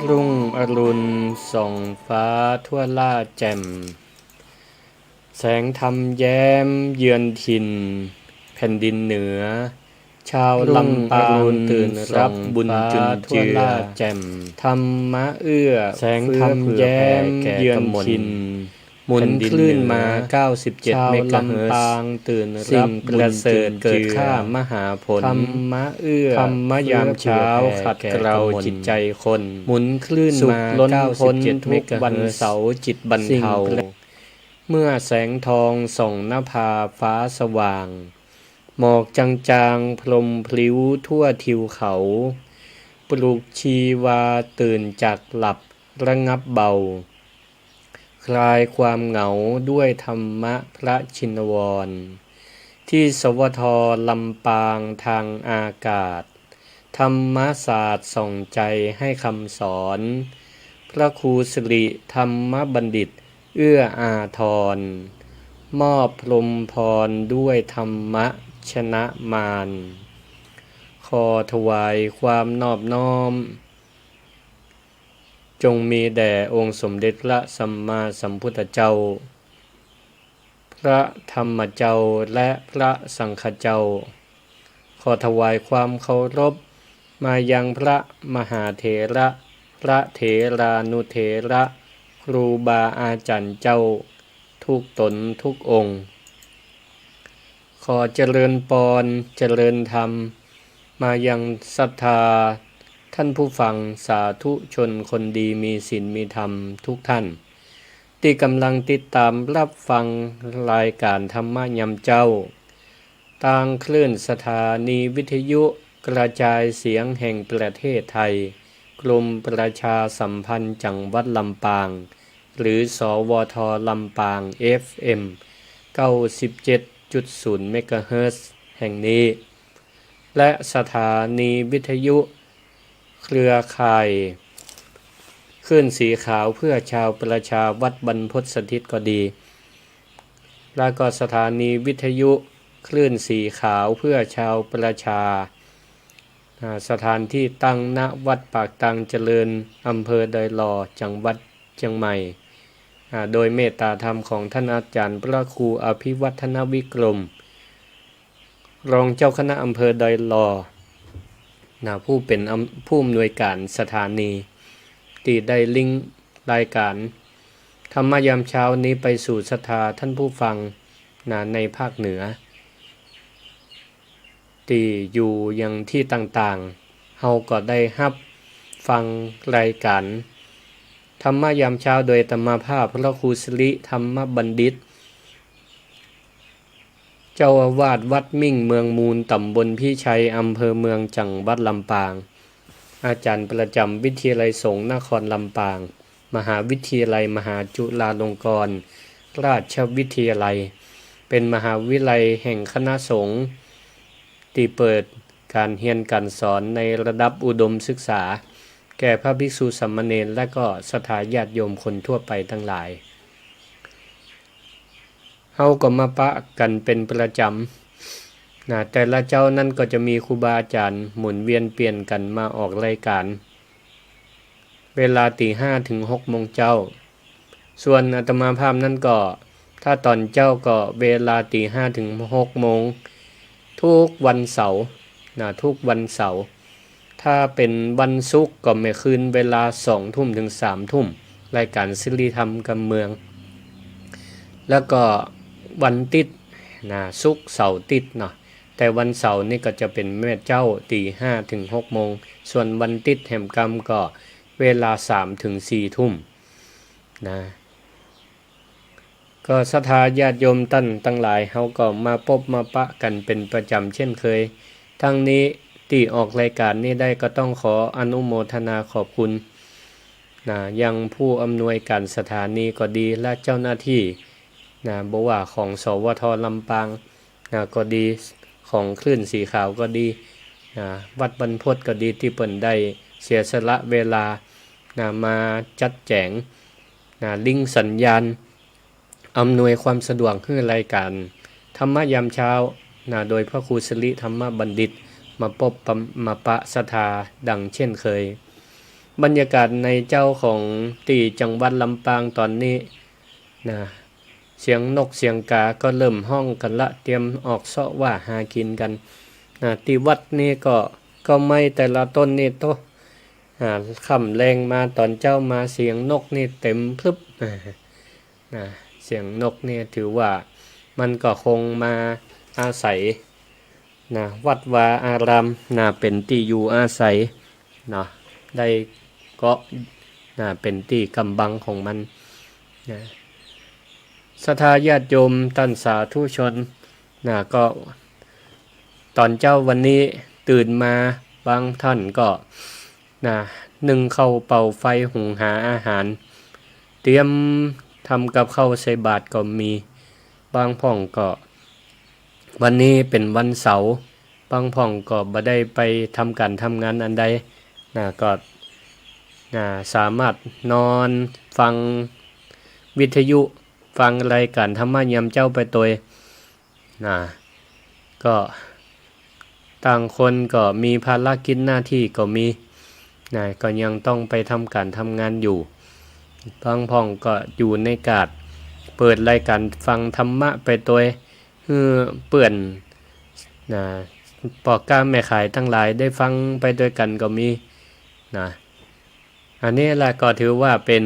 รุ่งอรุณส่องฟ้าทั่วล่าแจ่มแสงธรรมแย้มเยือนถิ่นแผ่นดินเหนือชาวลำปางตื่นรับบุญจุนเจือแจ่มธรรมะเอื้อแสงธรรมแย้มเยือนถิ่นหมุนคลื่นมา97เมกะเฮิรตซ์ตื่นรับประเสริฐเกิดข้ามหาผลธรรมะเอื้อธรรมยามเช้าขัดเกลาจิตใจคนหมุนคลื่นมา97เมกะเฮิรตซ์วันเสาร์จิตบรรเทาเมื่อแสงทองส่องนภาฟ้าสว่างหมอกจางๆพรมพลิ้วทั่วทิวเขาปลุกชีวาตื่นจากหลับระงับเบาคลายความเหงาด้วยธรรมะพระชินวรที่สวทลำปางทางอากาศธรรมศาสตร์ส่องใจให้คำสอนพระครูสิริธรรมบัณฑิตเอื้ออาทรมอบพรหมพรด้วยธรรมะชนะมารขอถวายความนอบน้อมจงมีแด่องค์สมเด็จพระสัมมาสัมพุทธเจ้าพระธรรมเจ้าและพระสังฆเจ้าขอถวายความเคารพมายังพระมหาเถระพระเถรานุเถระครูบาอาจารย์เจ้าทุกตนทุกองค์ขอเจริญปรเจริญธรรมมายังศรัทธาท่านผู้ฟังสาธุชนคนดีมีศีลมีธรรมทุกท่านที่กำลังติดตามรับฟังรายการธรรมะยามเจ้าทางคลื่นสถานีวิทยุกระจายเสียงแห่งประเทศไทยกรมประชาสัมพันธ์จังหวัดลำปางหรือสวทลำปาง FM 97.0 เมกะเฮิรตซ์แห่งนี้และสถานีวิทยุเครือข่ายคลื่นสีขาวเพื่อชาวประชาวัดบรรพตสถิตก็ดีและก็สถานีวิทยุคลื่นสีขาวเพื่อชาวประชาสถานที่ตั้งณวัดปากตังเจริญอำเภอดอยหล่อจังหวัดเชียงใหม่โดยเมตตาธรรมของท่านอาจารย์พระครูอภิวัฒนวิกรมรองเจ้าคณะอำเภอดอยหล่อผู้เป็นผู้อำนวยการสถานีที่ได้ลิงก์รายการธรรมยามเช้านี้ไปสู่ศรัทธาท่านผู้ฟังในภาคเหนือที่อยู่ยังที่ต่างๆเฮาก็ได้รับฟังรายการธรรมยามเช้าโดยธรรมภาพพระครูสิริธรรมบัณฑิตเจ้าอาวาสวัดมิ่งเมืองมูลตำบลพิชัยอำเภอเมืองจังหวัดลำปางอาจารย์ประจำวิทยาลัยสงฆ์นครลำปางมหาวิทยาลัยมหาจุฬาลงกรณราชวิทยาลัยเป็นมหาวิทยาลัยแห่งคณะสงฆ์ที่เปิดการเรียนการสอนในระดับอุดมศึกษาแก่พระภิกษุสามเณรและก็ศรัทธาญาติโยมคนทั่วไปทั้งหลายเฮาก็มาปะกันเป็นประจำแต่ละเจ้านั่นก็จะมีครูบาอาจารย์หมุนเวียนเปลี่ยนกันมาออกรายการเวลา 5:00 ถึง 6:00 นเจ้าส่วนอาตมาภาพนั่นก็ถ้าตอนเจ้าก็เวลา 5:00 ถึง 6:00 นทุกวันเสาร์ทุกวันเสาร์ถ้าเป็นวันศุกร์ก็ไม่คืนเวลา 20:00 ถึง 3:00 นรายการศิริธรรมกำเมืองแล้วก็วันติดศุกร์เสาร์ติดเนาะแต่วันเสาร์นี่ก็จะเป็นแม่เจ้า 5:00 ถึง 6:00 นส่วนวันติดแห่มกรรมก็เวลา 3 ถึง 4 ทุ่มก็ศรัทธาญาติโยมตั้งหลายเฮาก็มาพบมาปะกันเป็นประจำเช่นเคยทั้งนี้ที่ออกรายการนี้ได้ก็ต้องขออนุโมทนาขอบคุณยังผู้อำนวยการสถานีก็ดีและเจ้าหน้าที่บ่ว่าของสวทลำปางก็ดีของคลื่นสีขาวก็ดีวัดบรรพตก็ดีที่เปิ้นได้เสียสละเวลามาจัดแจงลิงก์สัญญาณอำนวยความสะดวกให้รายการธรรมยามเช้าโดยพระครูสิริธรรมบัณฑิตมาพบมาปะศรัทธาดังเช่นเคย บรรยากาศในเจ้าของตีจังหวัดลำปางตอนนี้นะเสียงนกเสียงกาก็เริ่มห้องกันละเตรียมออกเสาะว่าหากินกันนะที่วัดนี่ก็ไม่แต่ละต้นนี่โตค่ำแรงมาตอนเจ้ามาเสียงนกนี่เต็มพลึบนะเสียงนกนี่ถือว่ามันก็คงมาอาศัยนะวัดวาอารามนะเป็นที่อยู่อาศัยนะได้ก็นะเป็นที่กำบังของมันนะศรัทธาญาติโยมท่านสาธุชนนะก็ตอนเจ้าวันนี้ตื่นมาบางท่านก็นะนึ่งข้าวเป่าไฟหุงหาอาหารเตรียมทำกับข้าวใส่บาตรก็มีบางพ่องก็วันนี้เป็นวันเสาร์บางพ่องก็บ่ได้ไปทำการทำงานอันใดนะก็สามารถนอนฟังวิทยุฟังรายการธรรมะยามเจ้าไปตัวก็ต่างคนก็มีภารกิจหน้าที่ก็มีก็ยังต้องไปทำการทำงานอยู่บางพ่องก็อยู่ในกาดเปิดรายการฟังธรรมะไปตัวเปื่อนปอกก้าแม่ขายทั้งหลายได้ฟังไปด้วยกันก็มีอันนี้แหละก็ถือว่าเป็น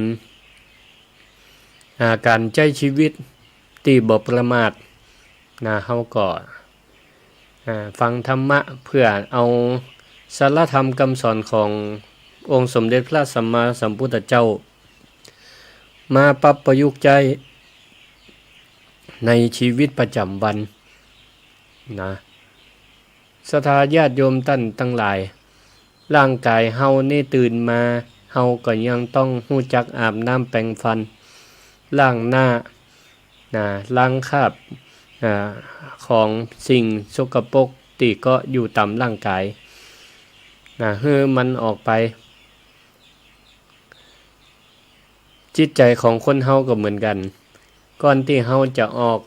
การใช้ชีวิตที่บ่ประมาทเฮาก็ฟังธรรมะเพื่อเอาสารธรรมคำสอนขององค์สมเด็จพระสัมมาสัมพุทธเจ้ามาปรับประยุกต์ใจในชีวิตประจำวันศรัทธาญาติโยมท่านทั้งหลายร่างกายเฮานี่ตื่นมาเฮาก็ยังต้องรู้จักอาบน้ำแปรงฟันล้างหน้าล้างคราบของสิ่งสกปรกที่ก็อยู่ตามร่างกายให้มันออกไปจิตใจของคนเฮาก็เหมือนกันก่อนที่เฮาจะออก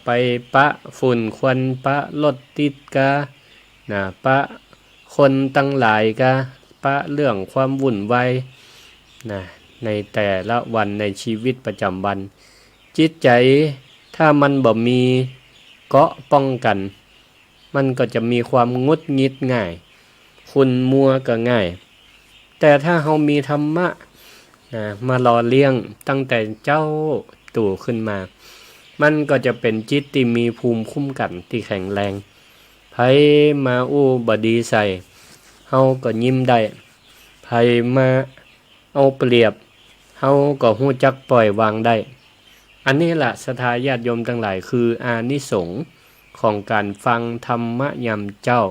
ไปปะฝุ่นควันปะรถติดกะปะคนตั้งหลายกะปะเรื่องความวุ่นวายในแต่ละวันในชีวิตประจำวันจิตใจถ้ามันบ่มีเกาะป้องกันมันก็จะมีความงุดงิดง่ายขุ่นมัวก็ง่ายแต่ถ้าเฮามีธรรมะมาหล่อเลี้ยงตั้งแต่เจ้าตู่ขึ้นมามันก็จะเป็นจิตที่มีภูมิคุ้มกันที่แข็งแรงไผมาบดีใส่เฮาก็ยิ้มได้ไผมาเอาเปรียบเฮาก็ฮู้จักปล่อยวางได้อันนี้ล่ะศรัทธาญาติโยมทั้งหลายคืออานิสงส์ของการฟังธรรมะยามเจ้า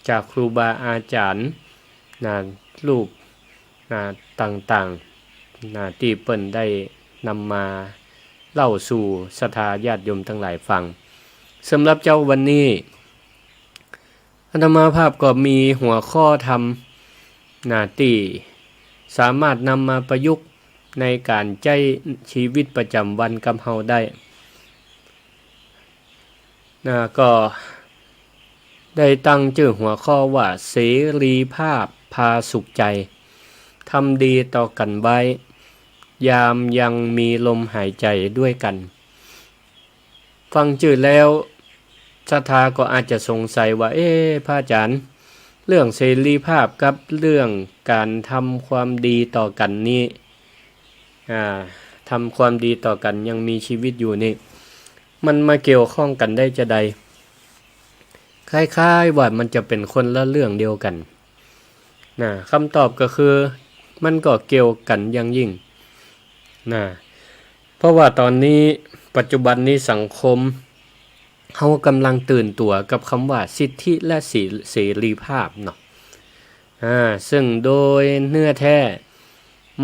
จากครูบาอาจารย์ลูกต่างๆที่เปิ้นได้นำมาเล่าสู่ศรัทธาญาติโยมทั้งหลายฟังสำหรับเจ้าวันนี้อาตมาภาพก็มีหัวข้อธรรมที่สามารถนำมาประยุกต์ในการใช้ชีวิตประจำวันกับเฮาได้ก็ได้ตั้งชื่อหัวข้อว่าเสรีภาพพาสุขใจทำดีต่อกันไว้ยามยังมีลมหายใจด้วยกันฟังชื่อแล้วศรัทธาก็อาจจะสงสัยว่าพระอาจารย์เรื่องเสรีภาพกับเรื่องการทำความดีต่อกันนี้ทำความดีต่อกันยังมีชีวิตอยู่นี่มันมาเกี่ยวข้องกันได้จะใดคล้ายๆว่ามันจะเป็นคนละเรื่องเดียวกันคำตอบก็คือมันก็เกี่ยวกันอย่างยิ่งเพราะว่าตอนนี้ปัจจุบันนี้สังคมเขากำลังตื่นตัวกับคำว่าสิทธิและเสรีภาพเนาะซึ่งโดยเนื้อแท้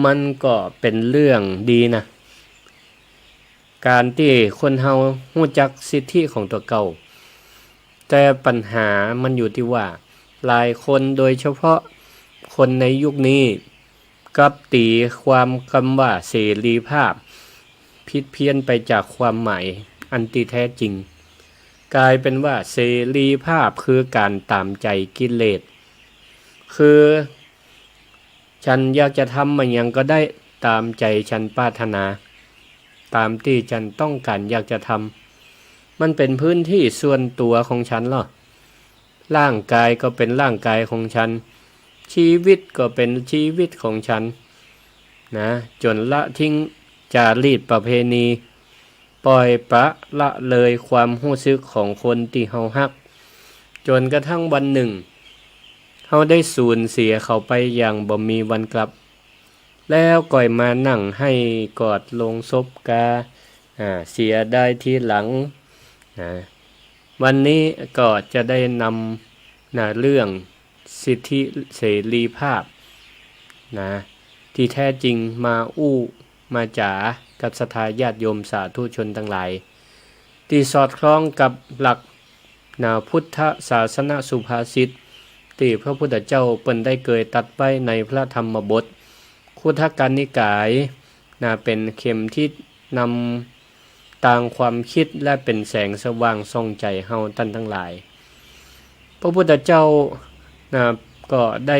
มันก็เป็นเรื่องดีนะการที่คนเฮารู้จักสิทธิของตัวเก่าแต่ปัญหามันอยู่ที่ว่าหลายคนโดยเฉพาะคนในยุคนี้กับตีความคำว่าเสรีภาพผิดเพี้ยนไปจากความหมายอันที่แท้จริงกลายเป็นว่าเสรีภาพคือการตามใจกิเลสคือ ฉันอยากจะทำมันยังก็ได้ตามใจฉันปรารถนา ตามที่ฉันต้องการอยากจะทำมันเป็นพื้นที่ส่วนตัวของฉันหรอร่างกายก็เป็นร่างกายของฉันชีวิตก็เป็นชีวิตของฉันนะจนละทิ้งจารีตประเพณีปล่อยปละละเลยความรู้สึกของคนที่เฮาฮักจนกระทั่งวันหนึ่งเฮาได้สูญเสียเขาไปอย่างบ่มีวันกลับแล้วก่อยมานั่งให้กอดลงศพกาเสียได้ทีหลังวันนี้ก็จะได้นำเรื่องสิทธิเสรีภาพที่แท้จริงมามาจ๋ากับศรัทธาญาติโยมสาธุชนทั้งหลายที่สอดคล้องกับหลักพุทธศาสนสุภาษิตที่พระพุทธเจ้าเปิ้นได้เกยตัดไว้ในพระธรรมบทคุถกนิกายเป็นเข็มทิศนำต่างความคิดและเป็นแสงสว่างส่องใจเฮาท่านทั้งหลายพระพุทธเจ้าก็ได้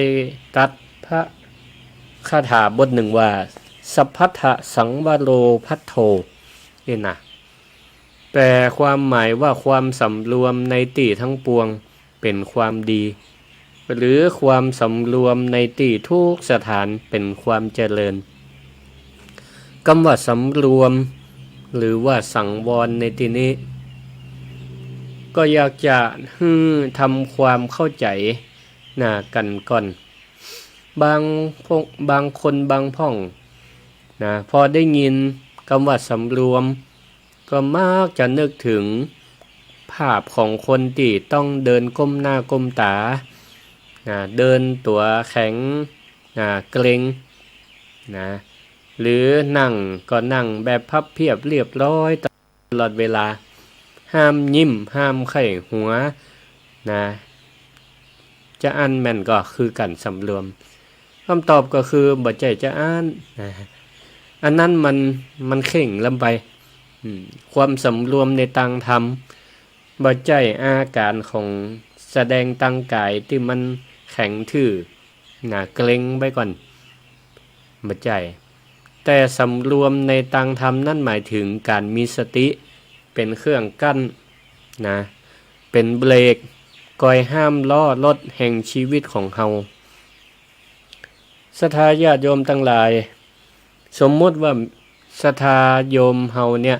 ตัดพระคาถาบทหนึ่งว่าสัพพัทธสังวโรพัทโธนี่นะแปลความหมายว่าความสำรวมในติทั้งปวงเป็นความดีหรือความสำรวมในติทุกสถานเป็นความเจริญคำว่าสำรวมหรือว่าสังวรในที่นี้ก็อยากจะทำความเข้าใจกันก่อนบางคนบางพ่องพอได้ยินคำว่าสำรวมก็มักจะนึกถึงภาพของคนที่ต้องเดินก้มหน้าก้มตาเดินตัวแข็งเกร็งหรือนั่งก็นั่งแบบพับเพียบเรียบร้อยตลอดเวลาห้ามยิ้มห้ามไข้หัวจะอ่านแม่นก็คือกันสำรวมคำตอบก็คือบ่ใจจะอ่านอันนั้นมันเข่งลำไปความสำรวมในตังธรรมบ่ใจอาการของแสดงตังกายที่มันแข็งทื่อเกร็งไปก่อนบ่ใจแต่สำรวมในตังธรรมนั่นหมายถึงการมีสติเป็นเครื่องกั้นเป็นเบรกคอยห้ามล้อรถแห่งชีวิตของเฮาศรัทธาญาติโยมทั้งหลายสมมุติว่าศรัทธาโยมเฮาเนี่ย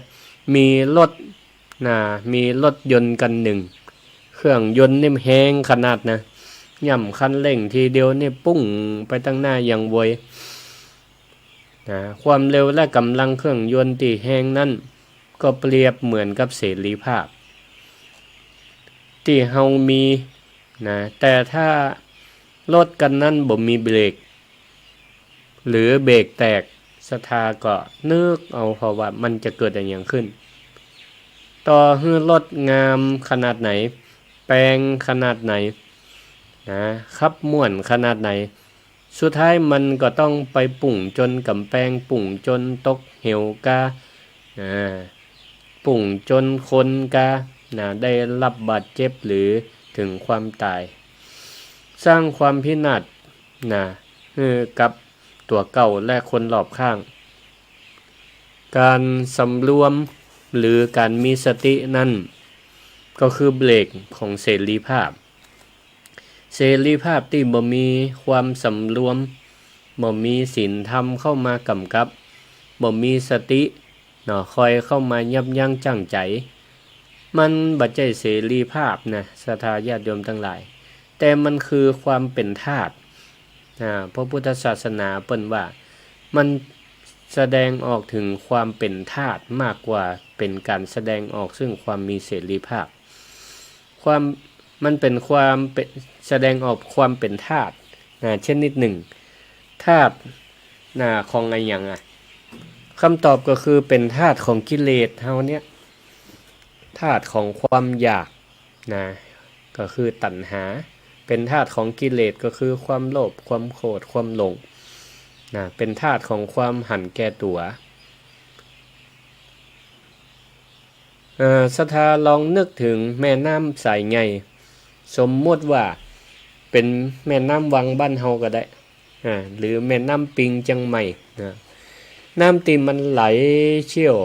มีรถมีรถยนต์กันหนึ่งเครื่องยนต์นี่แห้งขนาดย่ำคันเร่งทีเดียวนี่ปุ้งไปตั้งหน้าอย่างไวความเร็วและกำลังเครื่องยนต์ที่แห้งนั้นก็เปรียบเหมือนกับเสรีภาพที่เฮามีแต่ถ้ารถกันนั้นบ่มีเบรกหรือเบรกแตกศรัทธาก็นึกเอาเพราะว่ามันจะเกิดอะไรอย่างขึ้นต่อให้รถงามขนาดไหนแปลงขนาดไหนขับม่วนขนาดไหนสุดท้ายมันก็ต้องไปปุ่งจนกำแพงปุ่งจนตกเหวกาปุ่งจนคนกาได้รับบาดเจ็บหรือถึงความตายสร้างความพินาศกับตัวเก่าและคนรอบข้างการสำรวมหรือการมีสตินั่นก็คือเบรกของเสรีภาพเสรีภาพที่บ่มีความสำรวมบ่มีศีลธรรมเข้ามากำกับบ่มีสติคอยเข้ามายับยั้งชั่งใจมันบ่ใช่เสรีภาพศรัทธาญาติโยมทั้งหลายแต่มันคือความเป็นทาสพระพุทธศาสนาเปิ้นว่ามันแสดงออกถึงความเป็นทาสมากกว่าเป็นการแสดงออกซึ่งความมีเสรีภาพมันเป็นความแสดงออกความเป็นทาสเช่นนิดหนึ่งทาสของอะไรอย่างคำตอบก็คือเป็นทาสของกิเลสเฮาเนี่ยทาสของความอยากก็คือตัณหาเป็นทาสของกิเลสก็คือความโลภความโกรธความหลงเป็นทาสของความหันแก่ตัวศรัทธาลองนึกถึงแม่น้ำสายใหญ่สมมติว่าเป็นแม่น้ำวังบ้านเฮาก็ได้ หรือแม่น้ำปิงจังใหม่น้ำติมันไหลเชี่ยว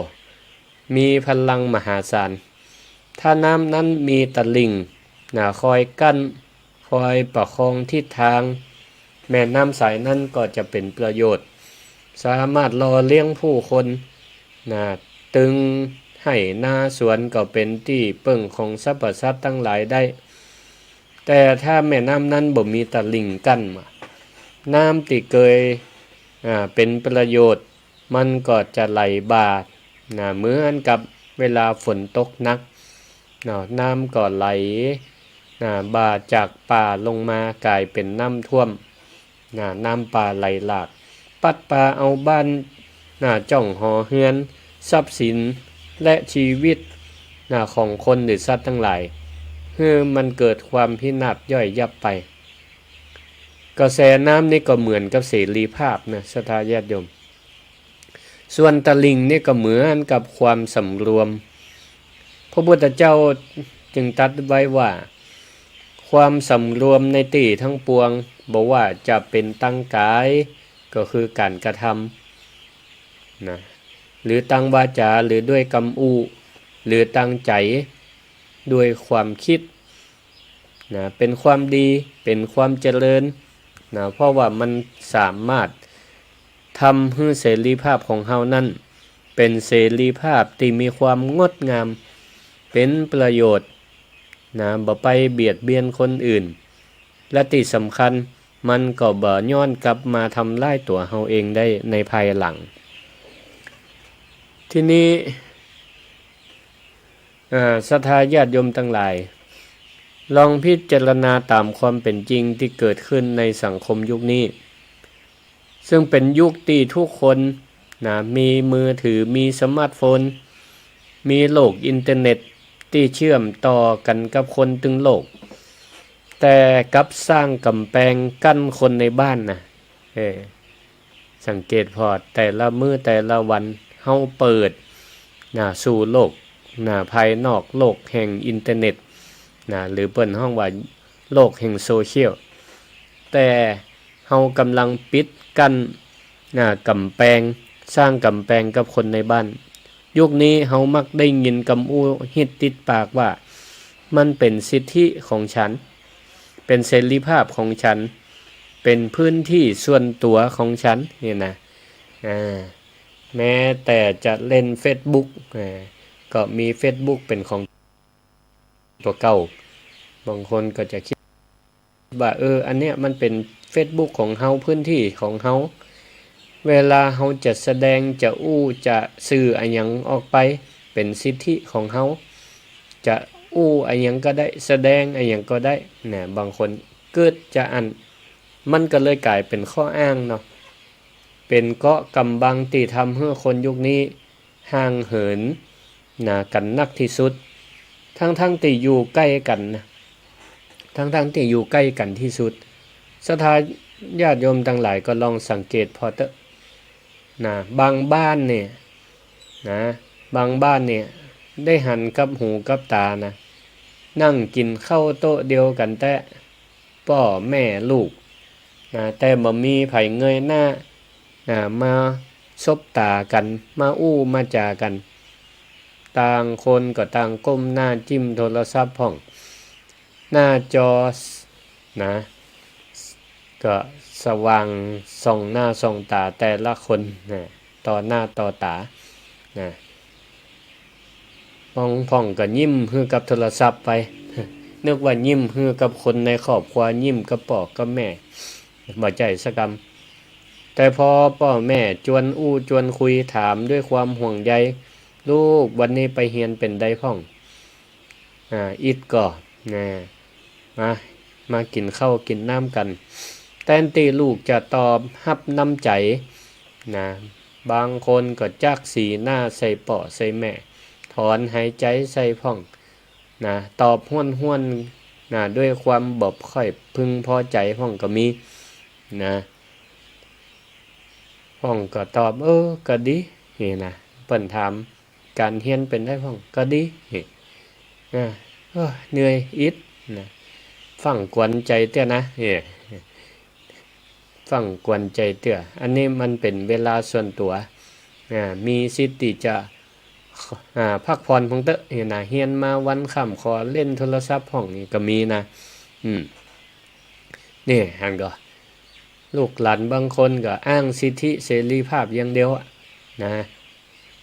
มีพลังมหาศาลถ้าน้ำนั้นมีตะลิ่งคอยกั้นคอยประคองทิศทางแม่น้ำสายนั้นก็จะเป็นประโยชน์สามารถหล่อเลี้ยงผู้คนตึงให้นาสวนก็เป็นที่เปิ่งของสรรพสัตว์ทั้งหลายได้แต่ถ้าแม่น้ำนั้นบ่มีตะลิ่งกั้นน้ำที่เคยเป็นประโยชน์มันก็จะไหลบ่าเหมือนกับเวลาฝนตกหนักน้ำก็ไหลบ่าจากป่าลงมากลายเป็นน้ำท่วมน้ำป่าไหลหลากปัดป่าเอาบ้านจ้องหอเฮือนทรัพย์สินและชีวิตของคนหรือสัตว์ทั้งหลายมันเกิดความพินาศย่อยยับไปกระแสน้ำนี่ก็เหมือนกับเสรีภาพศรัทธาญาติโยมส่วนตะลิ่งนี่ก็เหมือนกับความสำรวมพระพุทธเจ้าจึงตรัสไว้ว่าความสำรวมในตีทั้งปวงบอกว่าจะเป็นตั้งกายก็คือการกระทำหรือตั้งวาจาหรือด้วยกำอูหรือตั้งใจด้วยความคิดเป็นความดีเป็นความเจริญเพราะว่ามันสามารถทำให้เสรีภาพของเฮานั้นเป็นเสรีภาพที่มีความงดงามเป็นประโยชน์บ่ไปเบียดเบียนคนอื่นและที่สำคัญมันก็บ่ย้อนกลับมาทำลายตัวเฮาเองได้ในภายหลังทีนี้ศรัทธาญาติโยมทั้งหลายลองพิจารณาตามความเป็นจริงที่เกิดขึ้นในสังคมยุคนี้ซึ่งเป็นยุคที่ทุกคนมีมือถือมีสมาร์ทโฟนมีโลกอินเทอร์เน็ตที่เชื่อมต่อกันกับคนถึงโลกแต่กับสร้างกำแพงกั้นคนในบ้านสังเกตพอแต่ละมื้อแต่ละวันเฮาเปิดสู่โลกภายนอกโลกแห่งอินเทอร์เน็ตหรือเปิ้นห้องว่าโลกแห่งโซเชียลแต่เฮากำลังปิดกั้นกำแพงสร้างกำแพงกับคนในบ้านยุคนี้เฮามักได้ยินคำอู้ฮิตติดปากว่ามันเป็นสิทธิของฉันเป็นเสรีภาพของฉันเป็นพื้นที่ส่วนตัวของฉันนี่แม้แต่จะเล่น Facebook ก็มี Facebook เป็นของตัวเก่าบางคนก็จะคิดว่าอันเนี้ยมันเป็น Facebook ของเฮาพื้นที่ของเฮาเวลาเฮาจะแสดงจะอู้จะสื่ออะไรหยังออกไปเป็นสิทธิของเฮาจะอู้อะไรหยังก็ได้แสดงอะไรหยังก็ได้บางคนเกิดจะมันก็เลยกลายเป็นข้ออ้างเนาะเป็นเกาะกำบังที่ทำให้คนยุคนี้ห่างเหินกันนักที่สุดทั้งที่อยู่ใกล้กันทั้งที่อยู่ใกล้กันที่สุดศรัทธาญาติโยมทั้งหลายก็ลองสังเกตพอเถอะบางบ้านเนี่ยบางบ้านเนี่ยได้หันกับหูกับตานั่งกินข้าวโต๊ะเดียวกันแต่พ่อแม่ลูกแต่บ่มีไผเงยหน้ามาซบตากันมาอู้มาจากันต่างคนก็ต่างก้มหน้าจิ้มโทรศัพท์ห้องหน้าจอก็สว่างส่องหน้าส่องตาแต่ละคนต่อหน้าต่อตาพ่องก็ยิ้มฮือกับโทรศัพท์ไปนึกว่ายิ้มฮือกับคนในครอบครัวยิ้มกับพ่อกับแม่บ่ใจสักกำแต่พอพ่อแม่จวนอู้จวนคุยถามด้วยความห่วงใยลูกวันนี้ไปเรียนเป็นไดพ่องอิดก็มากินข้าวกินน้ำกันแทนที่ลูกจะตอบรับน้ำใจบางคนก็จักสีหน้าใส่ป่อใส่แม่ถอนหายใจใส่พ่องตอบห้วนด้วยความบ่ค่อยพึงพอใจพ่องก็มีพ่องก็ตอบก็ดีนี่เปิ้นถามการเรียนเป็นได้พ่องก็ดีเหนื่อยอิดฟังกวนใจเตี้ยนะ ฟังกวนใจเตื้ออันนี้มันเป็นเวลาส่วนตัวมีสิทธิ์ที่จะพักผ่อนของเตอะเฮียนมาวันค่ำขอเล่นโทรศัพท์ห้องนี่ก็มีนะนี่หันก็ลูกหลานบางคนก็อ้างสิทธิเสรีภาพอย่างเดียวนะ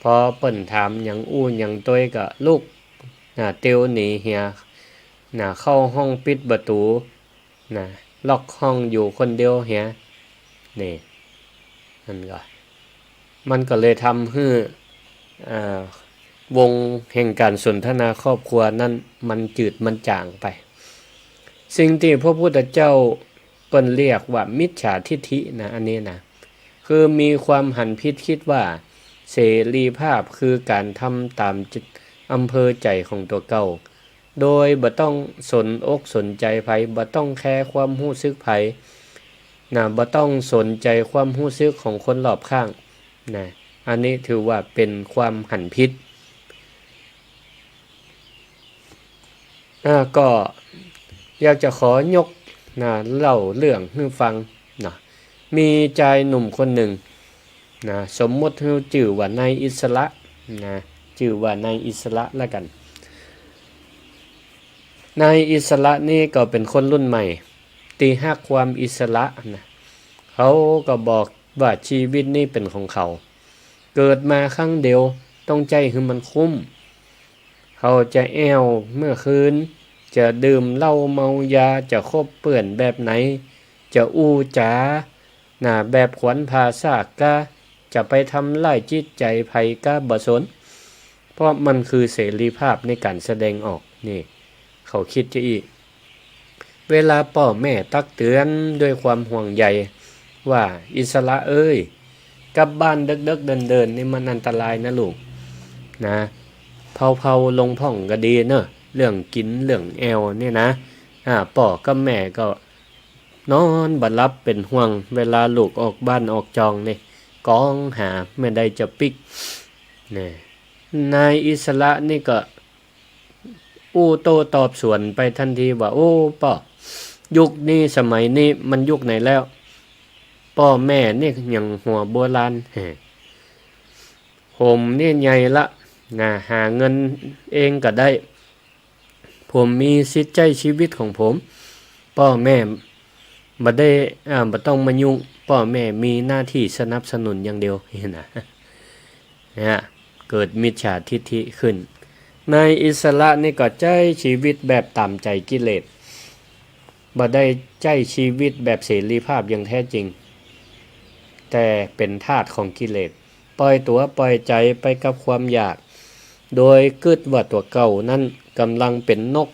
พอเปิ่นถามอย่างอย่างตัวก็ลูกเตียวหนีเฮียเข้าห้องปิดประตูล็อกห้องอยู่คนเดียวเฮียนี่มันก็เลยทำให้วงแห่งการสนทนาครอบครัวนั้นมันจืดมันจางไปสิ่งที่พระพุทธเจ้าเปิ้นเรียกว่ามิจฉาทิฏฐิอันนี้คือมีความหันผิดคิดว่าเสรีภาพคือการทำตามอำเภอใจของตัวเก่าโดยบ่ต้องสนอกสนใจไผบ่ต้องแคร์ความรู้สึกไผบ่ต้องสนใจความรู้สึกของคนรอบข้างอันนี้ถือว่าเป็นความหันผิดก็อยากจะขอยกเล่าเรื่องให้ฟังมีชายหนุ่มคนหนึ่งสมมุติให้ชื่อว่านายอิสระชื่อว่านายอิสระแล้วกันนายอิสระนี่ก็เป็นคนรุ่นใหม่ตีฮักความอิสระเขาก็บอกว่าชีวิตนี่เป็นของเขาเกิดมาครั้งเดียวต้องใจให้มันคุ้มเขาจะแอวเมื่อคืนจะดื่มเหล้าเมายาจะคบเปื่อนแบบไหนจะอู้จ๋าแบบขวัญภาษากกะจะไปทำลายจิตใจไผกะบ่สนเพราะมันคือเสรีภาพในการแสดงออกนี่เขาคิดจะอีกเวลาพ่อแม่ตักเตือนด้วยความห่วงใยว่าอิสระเอ้ยกลับบ้านดึกๆเดินๆนี่มันอันตรายนะลูกเผาลงพ่องก็ดีเนอะเรื่องกินเรื่องแอวนี่นะพ่อกับแม่ก็นอนบัดรับเป็นห่วงเวลาลูกออกบ้านออกจองนี่กองหาไม่ได้จะปิกนายอิสระนี่ก็โตตอบสวนไปทันทีว่าโอ้ป่อยุคนี้สมัยนี้มันยุคไหนแล้วพ่อแม่นี่ยังหัวโบราณผมนี่ใหญ่ละหาเงินเองก็ได้ผมมีสิทธิ์ใจชีวิตของผมพ่อแม่บ่ได้บ่ต้องมายุ่งพ่อแม่มีหน้าที่สนับสนุนอย่างเดียวเกิดมิจฉาทิฏฐิขึ้นนายอิสระนี่ก็ใจชีวิตแบบตามใจกิเลสบ่ได้ใจชีวิตแบบเสรีภาพอย่างแท้จริงแต่เป็นทาสของกิเลสปล่อยตัวปล่อยใจไปกับความอยากโดยคิดว่าตัวเก่านั้นกำลังเป็นนก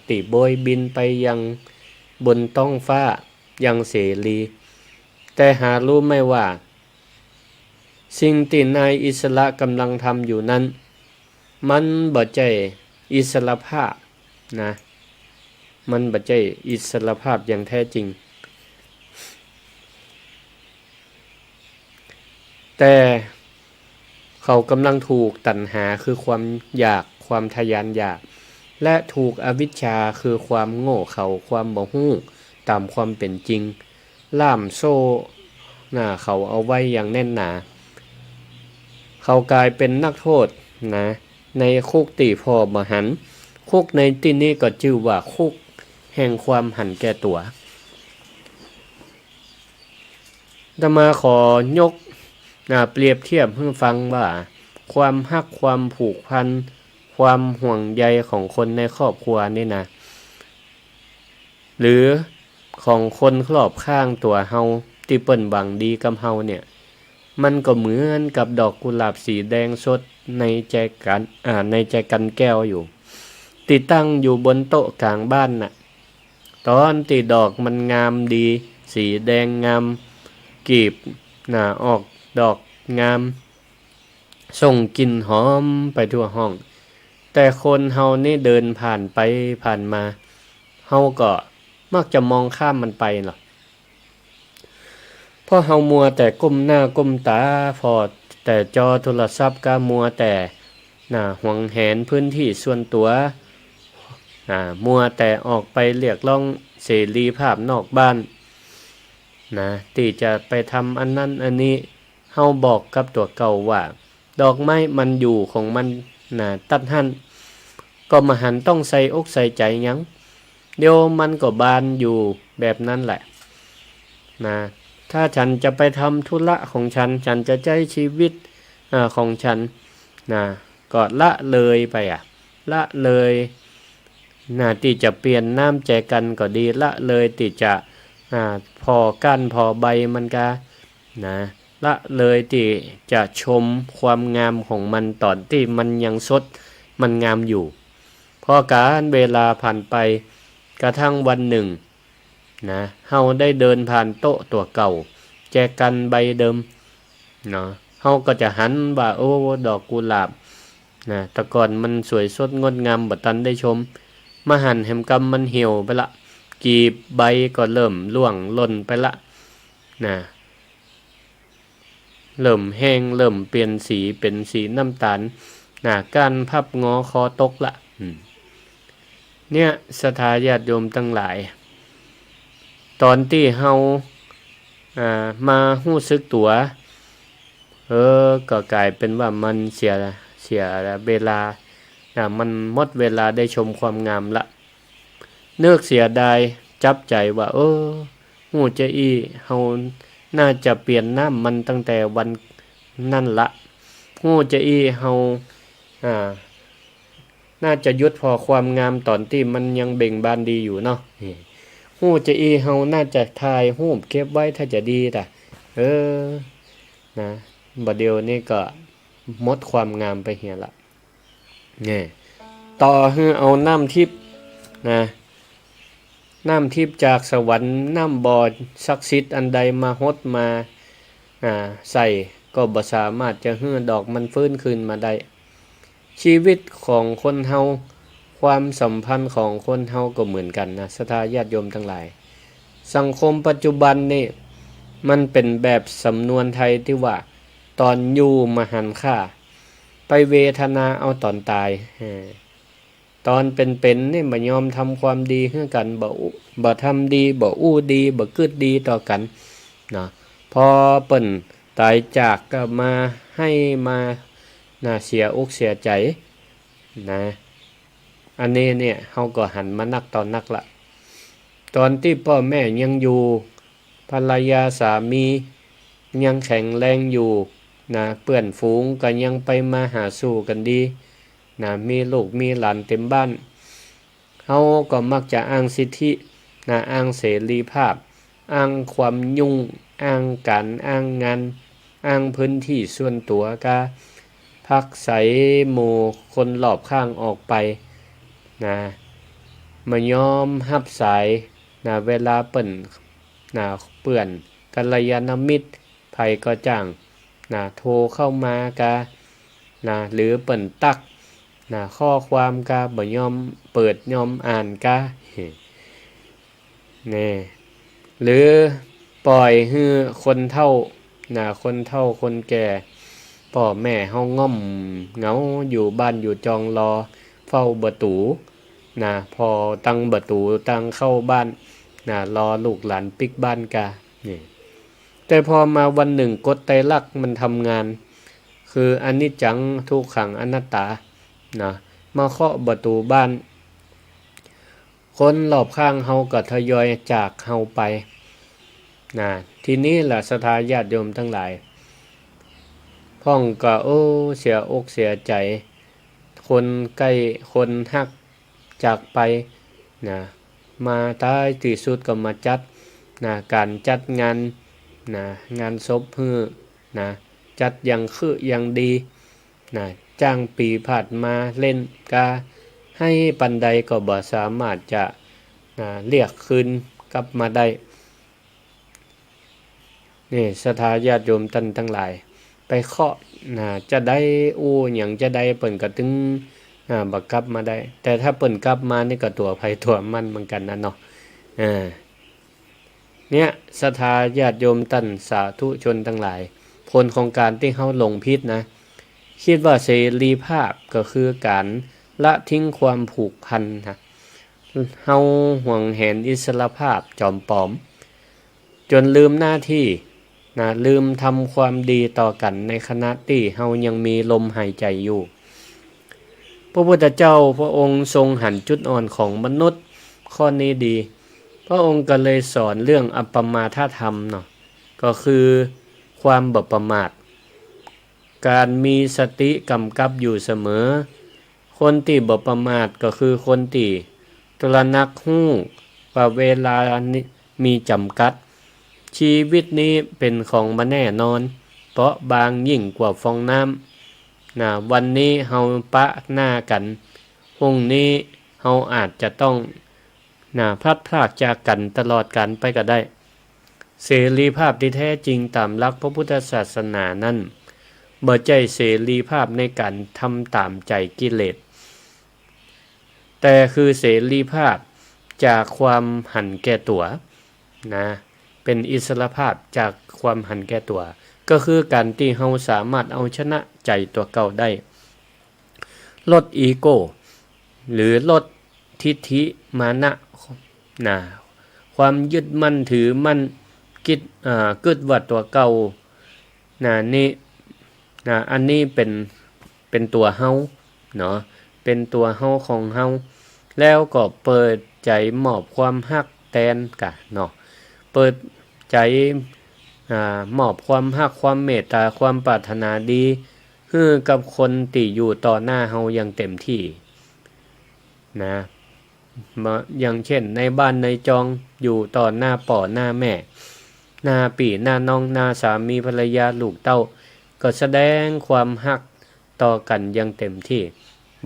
ติโบยบินไปยังบนท้องฟ้ายังเสรีแต่หารู้ไม่ว่าสิ่งที่นายอิสระกำลังทำอยู่นั้นมันบ่ใช่อิสรภาพมันบ่ใช่อิสรภาพอย่างแท้จริงแต่เขากำลังถูกตัณหาคือความอยากความทะยานอยากและถูกอวิชชาคือความโง่เขลาความบ่ฮู้ตามความเป็นจริงล่ามโซ่เขาเอาไว้อย่างแน่นหนาเขากลายเป็นนักโทษในคุกตีพอมหันต์คุกในที่นี้ก็ชื่อว่าคุกแห่งความหันแก่ตัวอาตมาขอยกเปรียบเทียบให้ฟังว่าความฮักความผูกพันความห่วงใยของคนในครอบครัวนี่หรือของคนรอบข้างตัวเฮาที่เปิ้นหวังดีกับเฮาเนี่ยมันก็เหมือนกับดอกกุหลาบสีแดงสดในใจกันแก้วอยู่ติดตั้งอยู่บนโต๊ะกลางบ้านตอนที่ดอกมันงามดีสีแดงงามกีบออกดอกงามส่งกลิ่นหอมไปทั่วห้องแต่คนเฮานี่เดินผ่านไปผ่านมาเฮาก็มักจะมองข้ามมันไปหรอกเพราะเฮามัวแต่ก้มหน้าก้มตาพอแต่จอโทรศัพท์ก็มัวแต่หวงแหนพื้นที่ส่วนตัวมัวแต่ออกไปเรียกร้องเสรีภาพนอกบ้าน นะที่จะไปทำอันนั้นอันนี้เฮาบอกกับตัวเก่าว่าดอกไม้มันอยู่ของมันนะตัดหันก็มาหันต้องใส่อกใส่ใจหยังเดี๋ยวมันก็บานอยู่แบบนั้นแหละนะถ้าฉันจะไปทำธุระของฉันจะใช้ชีวิตของฉันนะก็ละเลยไปละเลยนะที่จะเปลี่ยนน้ำใจกันก็ดีละเลยที่จะพอก้านพอใบมันก็นะละเลยที่จะชมความงามของมันตอนที่มันยังสดมันงามอยู่พอการเวลาผ่านไปกระทั่งวันหนึ่งนะเฮาได้เดินผ่านโต๊ะตัวเก่าแจกันใบเดิมเนาะเฮาก็จะหันว่าโอ้ดอกกุหลาบนะแต่ก่อนมันสวยสดงดงามบัดตันได้ชมมาหันแหมกำมันเหี่ยวไปละกีบใบก็เริ่มร่วงหล่นไปละนะเริ่มแห้งเริ่มเปลี่ยนสีเป็นสีน้ำตาลนะก้านพับงอคอตกละเนี่ยศรัทธาญาติโยมทั้งหลายตอนที่เฮามาหู้สึกตัวก็กลายเป็นว่ามันเสียเวลามันหมดเวลาได้ชมความงามละเนึกเสียดายจับใจว่าหู้จะเฮาน่าจะเปลี่ยนน้ำมันตั้งแต่วันนั่นละหู้จะเฮาน่าจะยุดพอความงามตอนที่มันยังเบ่งบานดีอยู่เนาะหู้จะเฮาน่าจะถ่ายรูปเก็บไว้ถ้าจะดีแต่นะบัดเดียวนี่ก็หมดความงามไปเหียละเนี่ยต่อให้เอาน้ำทิพย์นะน้ำทิพย์จากสวรรค์น้ำบ่อศักดิ์สิทธิ์อันใดมาฮดมาใส่ก็บ่สามารถจะให้ดอกมันฟื้นคืนมาได้ชีวิตของคนเฮาความสัมพันธ์ของคนเฮาก็เหมือนกันนะศรัทธาญาติโยมทั้งหลายสังคมปัจจุบันนี่มันเป็นแบบสำนวนไทยที่ว่าตอนอยู่มหันค่าไปเวทนาเอาตอนตายตอนเป็นนี่บ่ยอมทำความดีให้กันบ่ทำดีบ่อู้ดีบ่กึดดีต่อกันนะพอเปิ้นตายจากก็มาให้มาเสียอกเสียใจนะอันนี้เนี่ยเฮาก็หันมานักตอนนักละตอนที่พ่อแม่ยังอยู่ภรรยาสามียังแข็งแรงอยู่นะเพื่อนฝูงก็ยังไปมาหาสู่กันดีนะมีลูกมีหลานเต็มบ้านเฮาก็มักจะอ้างสิทธินะอ้างเสรีภาพอ้างความยุ่งอ้างการอ้างงานอ้างพื้นที่ส่วนตัวก็พักใส่หมู่คนรอบข้างออกไปนะมายอมรับสายนะเวลาเปิ้นนะเปื่อนกัลยาณมิตรไผก็จ้างนะโทรเข้ามากะนะหรือเปิ้นตักนะข้อความกะบ่ยอมเปิดยอมอ่านกะแน่หรือปล่อยให้คนเฒ่านะคนเฒ่าคนแก่พ่อแม่เฮาง่อมเหงาอยู่บ้านอยู่จองรอเฝ้าประตูนะพอตั้งประตูตั้งเข้าบ้านนะรอลูกหลานปิกบ้านกะนี่แต่พอมาวันหนึ่งกฎไตรลักษณ์มันทำงานคืออนิจจังทุกขังอนัตตานะมาเคาะประตูบ้านคนรอบข้างเฮาก็ทยอยจากเฮาไปนะทีนี้ล่ะศรัทธาญาติโยมทั้งหลายพ่องก็เสียอกเสียใจคนใกล้คนฮักจากไปนะมาท้ายที่สุดก็มาจัดนะการจัดงานนะงานศพนะจัดอย่างอย่างดีนะจ้างปีผ่านมาเล่นกาให้ปันใดก็บ่สามารถจะเรียกคืนกลับมาได้นี่ศรัทธาญาติโยมท่านทั้งหลายไปเคาะจะได้อย่างจะได้เปิ่นก็ถึงบักลับมาได้แต่ถ้าเปิ่นกลับมานี่ก็ตัวภัยตัวมันเหมือนกันนะเนาะเนี่ยศรัทธาญาติโยมท่านสาธุชนทั้งหลายผลของการที่เฮาหลงผิดนะคิดว่าเสรีภาพก็คือการละทิ้งความผูกพันนะเฮาหวงแหนอิสรภาพจอมปลอม จนลืมหน้าที่ลืมทำความดีต่อกันในขณะที่เฮายังมีลมหายใจอยู่พระพุทธเจ้าพระองค์ทรงหันจุดอ่อนของมนุษย์ข้อนี้ดีพระองค์ก็เลยสอนเรื่องอัปปมาทธรรมเนาะก็คือความบ่ประมาทการมีสติกำกับอยู่เสมอคนที่บ่ประมาทก็คือคนที่ตระหนักรู้ว่าเวลามีจำกัดชีวิตนี้เป็นของบ่แน่นอนเพราะบางยิ่งกว่าฟองน้ำวันนี้เฮาปะหน้ากันพรุ่งนี้เฮาอาจจะต้องพลัดพรากจากกันตลอดกาลไปก็ได้เสรีภาพที่แท้จริงตามหลักพระพุทธศาสนานั้นบ่ใช่เสรีภาพในการทำตามใจกิเลสแต่คือเสรีภาพจากความหันแก่ตัวเป็นอิสรภาพจากความหันแก่ตัวก็คือการที่เฮาสามารถเอาชนะใจตัวเก่าได้ลดอีโก้หรือลดทิฐิมานะความยึดมั่นถือมั่นกึดว่าตัวเก่านี่อันนี้เป็นตัวเฮาเนาะเป็นตัวเฮาของเฮาแล้วก็เปิดใจมอบความฮักแทนกะเนาะเปิดใจมอบความฮักความเมตตาความปรารถนาดีให้กับคนที่อยู่ต่อหน้าเฮาอย่างเต็มที่อย่างเช่นในบ้านในจองอยู่ต่อหน้าป่อหน้าแม่หน้าปี่หน้าน้องหน้าสามีภรรยาลูกเต้าก็แสดงความฮักต่อกันอย่างเต็มที่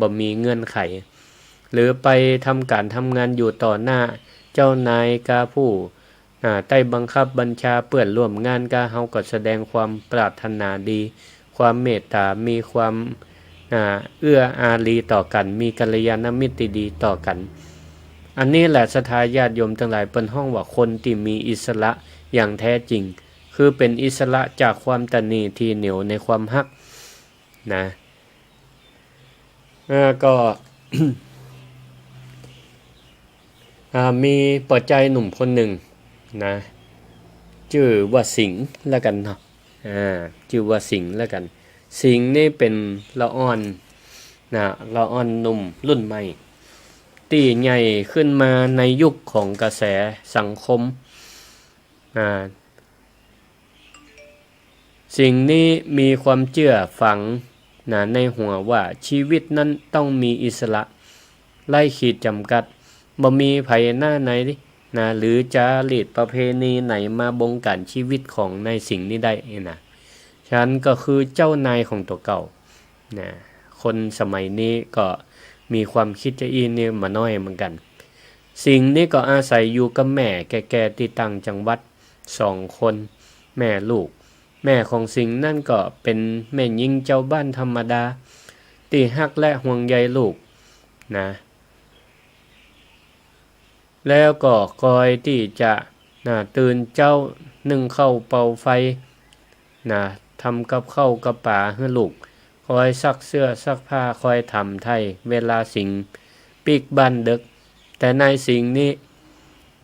บ่มีเงื่อนไขหรือไปทำการทำงานอยู่ต่อหน้าเจ้านายกาผู้ใต้บังคับบัญชาเปื้อนร่วมงานกาเฮาก็แสดงความปรารถนาดีความเมตตามีความเอื้ออารีต่อกันมีกัลยาณมิตรดีต่อกันอันนี้แหละศรัทธาญาติโยมทั้งหลายเปิ้นฮ้องว่าคนที่มีอิสระอย่างแท้จริงคือเป็นอิสระจากความตณีที่เหนียวในความฮักก็ มีปอใจหนุ่มคนหนึ่งชื่อว่าสิงห์แล้วกันเนาะชื่อว่าสิงห์แล้วกันสิงห์นี่เป็นละอ่อนละอ่อนหนุ่มรุ่นใหม่ที่ใหญ่ขึ้นมาในยุคของกระแสสังคมสิ่งนี้มีความเชื่อฝังในหัวว่าชีวิตนั้นต้องมีอิสระไล่ขีดจำกัดบ่มีไผหน้าไหนหรือจารีตประเพณีไหนมาบงการชีวิตของในสิ่งนี้ได้ฉันก็คือเจ้านายของตัวเก่าคนสมัยนี้ก็มีความคิดจะอีนี่มาน้อยเหมือนกันสิ่งนี้ก็อาศัยอยู่กับแม่แก่ๆที่ต่างจังหวัด2 คนแม่ลูกแม่ของสิงห์นั่นก็เป็นแม่หญิงเจ้าบ้านธรรมดาที่ฮักและห่วงใยลูกแล้วก็คอยที่จะตื่นเจ้านึ่งข้าวเป่าไฟทำกับข้าวกับป่าให้ลูกคอยซักเสื้อซักผ้าคอยทำไทยเวลาสิงปีกบ้านดึกแต่นายสิงนี้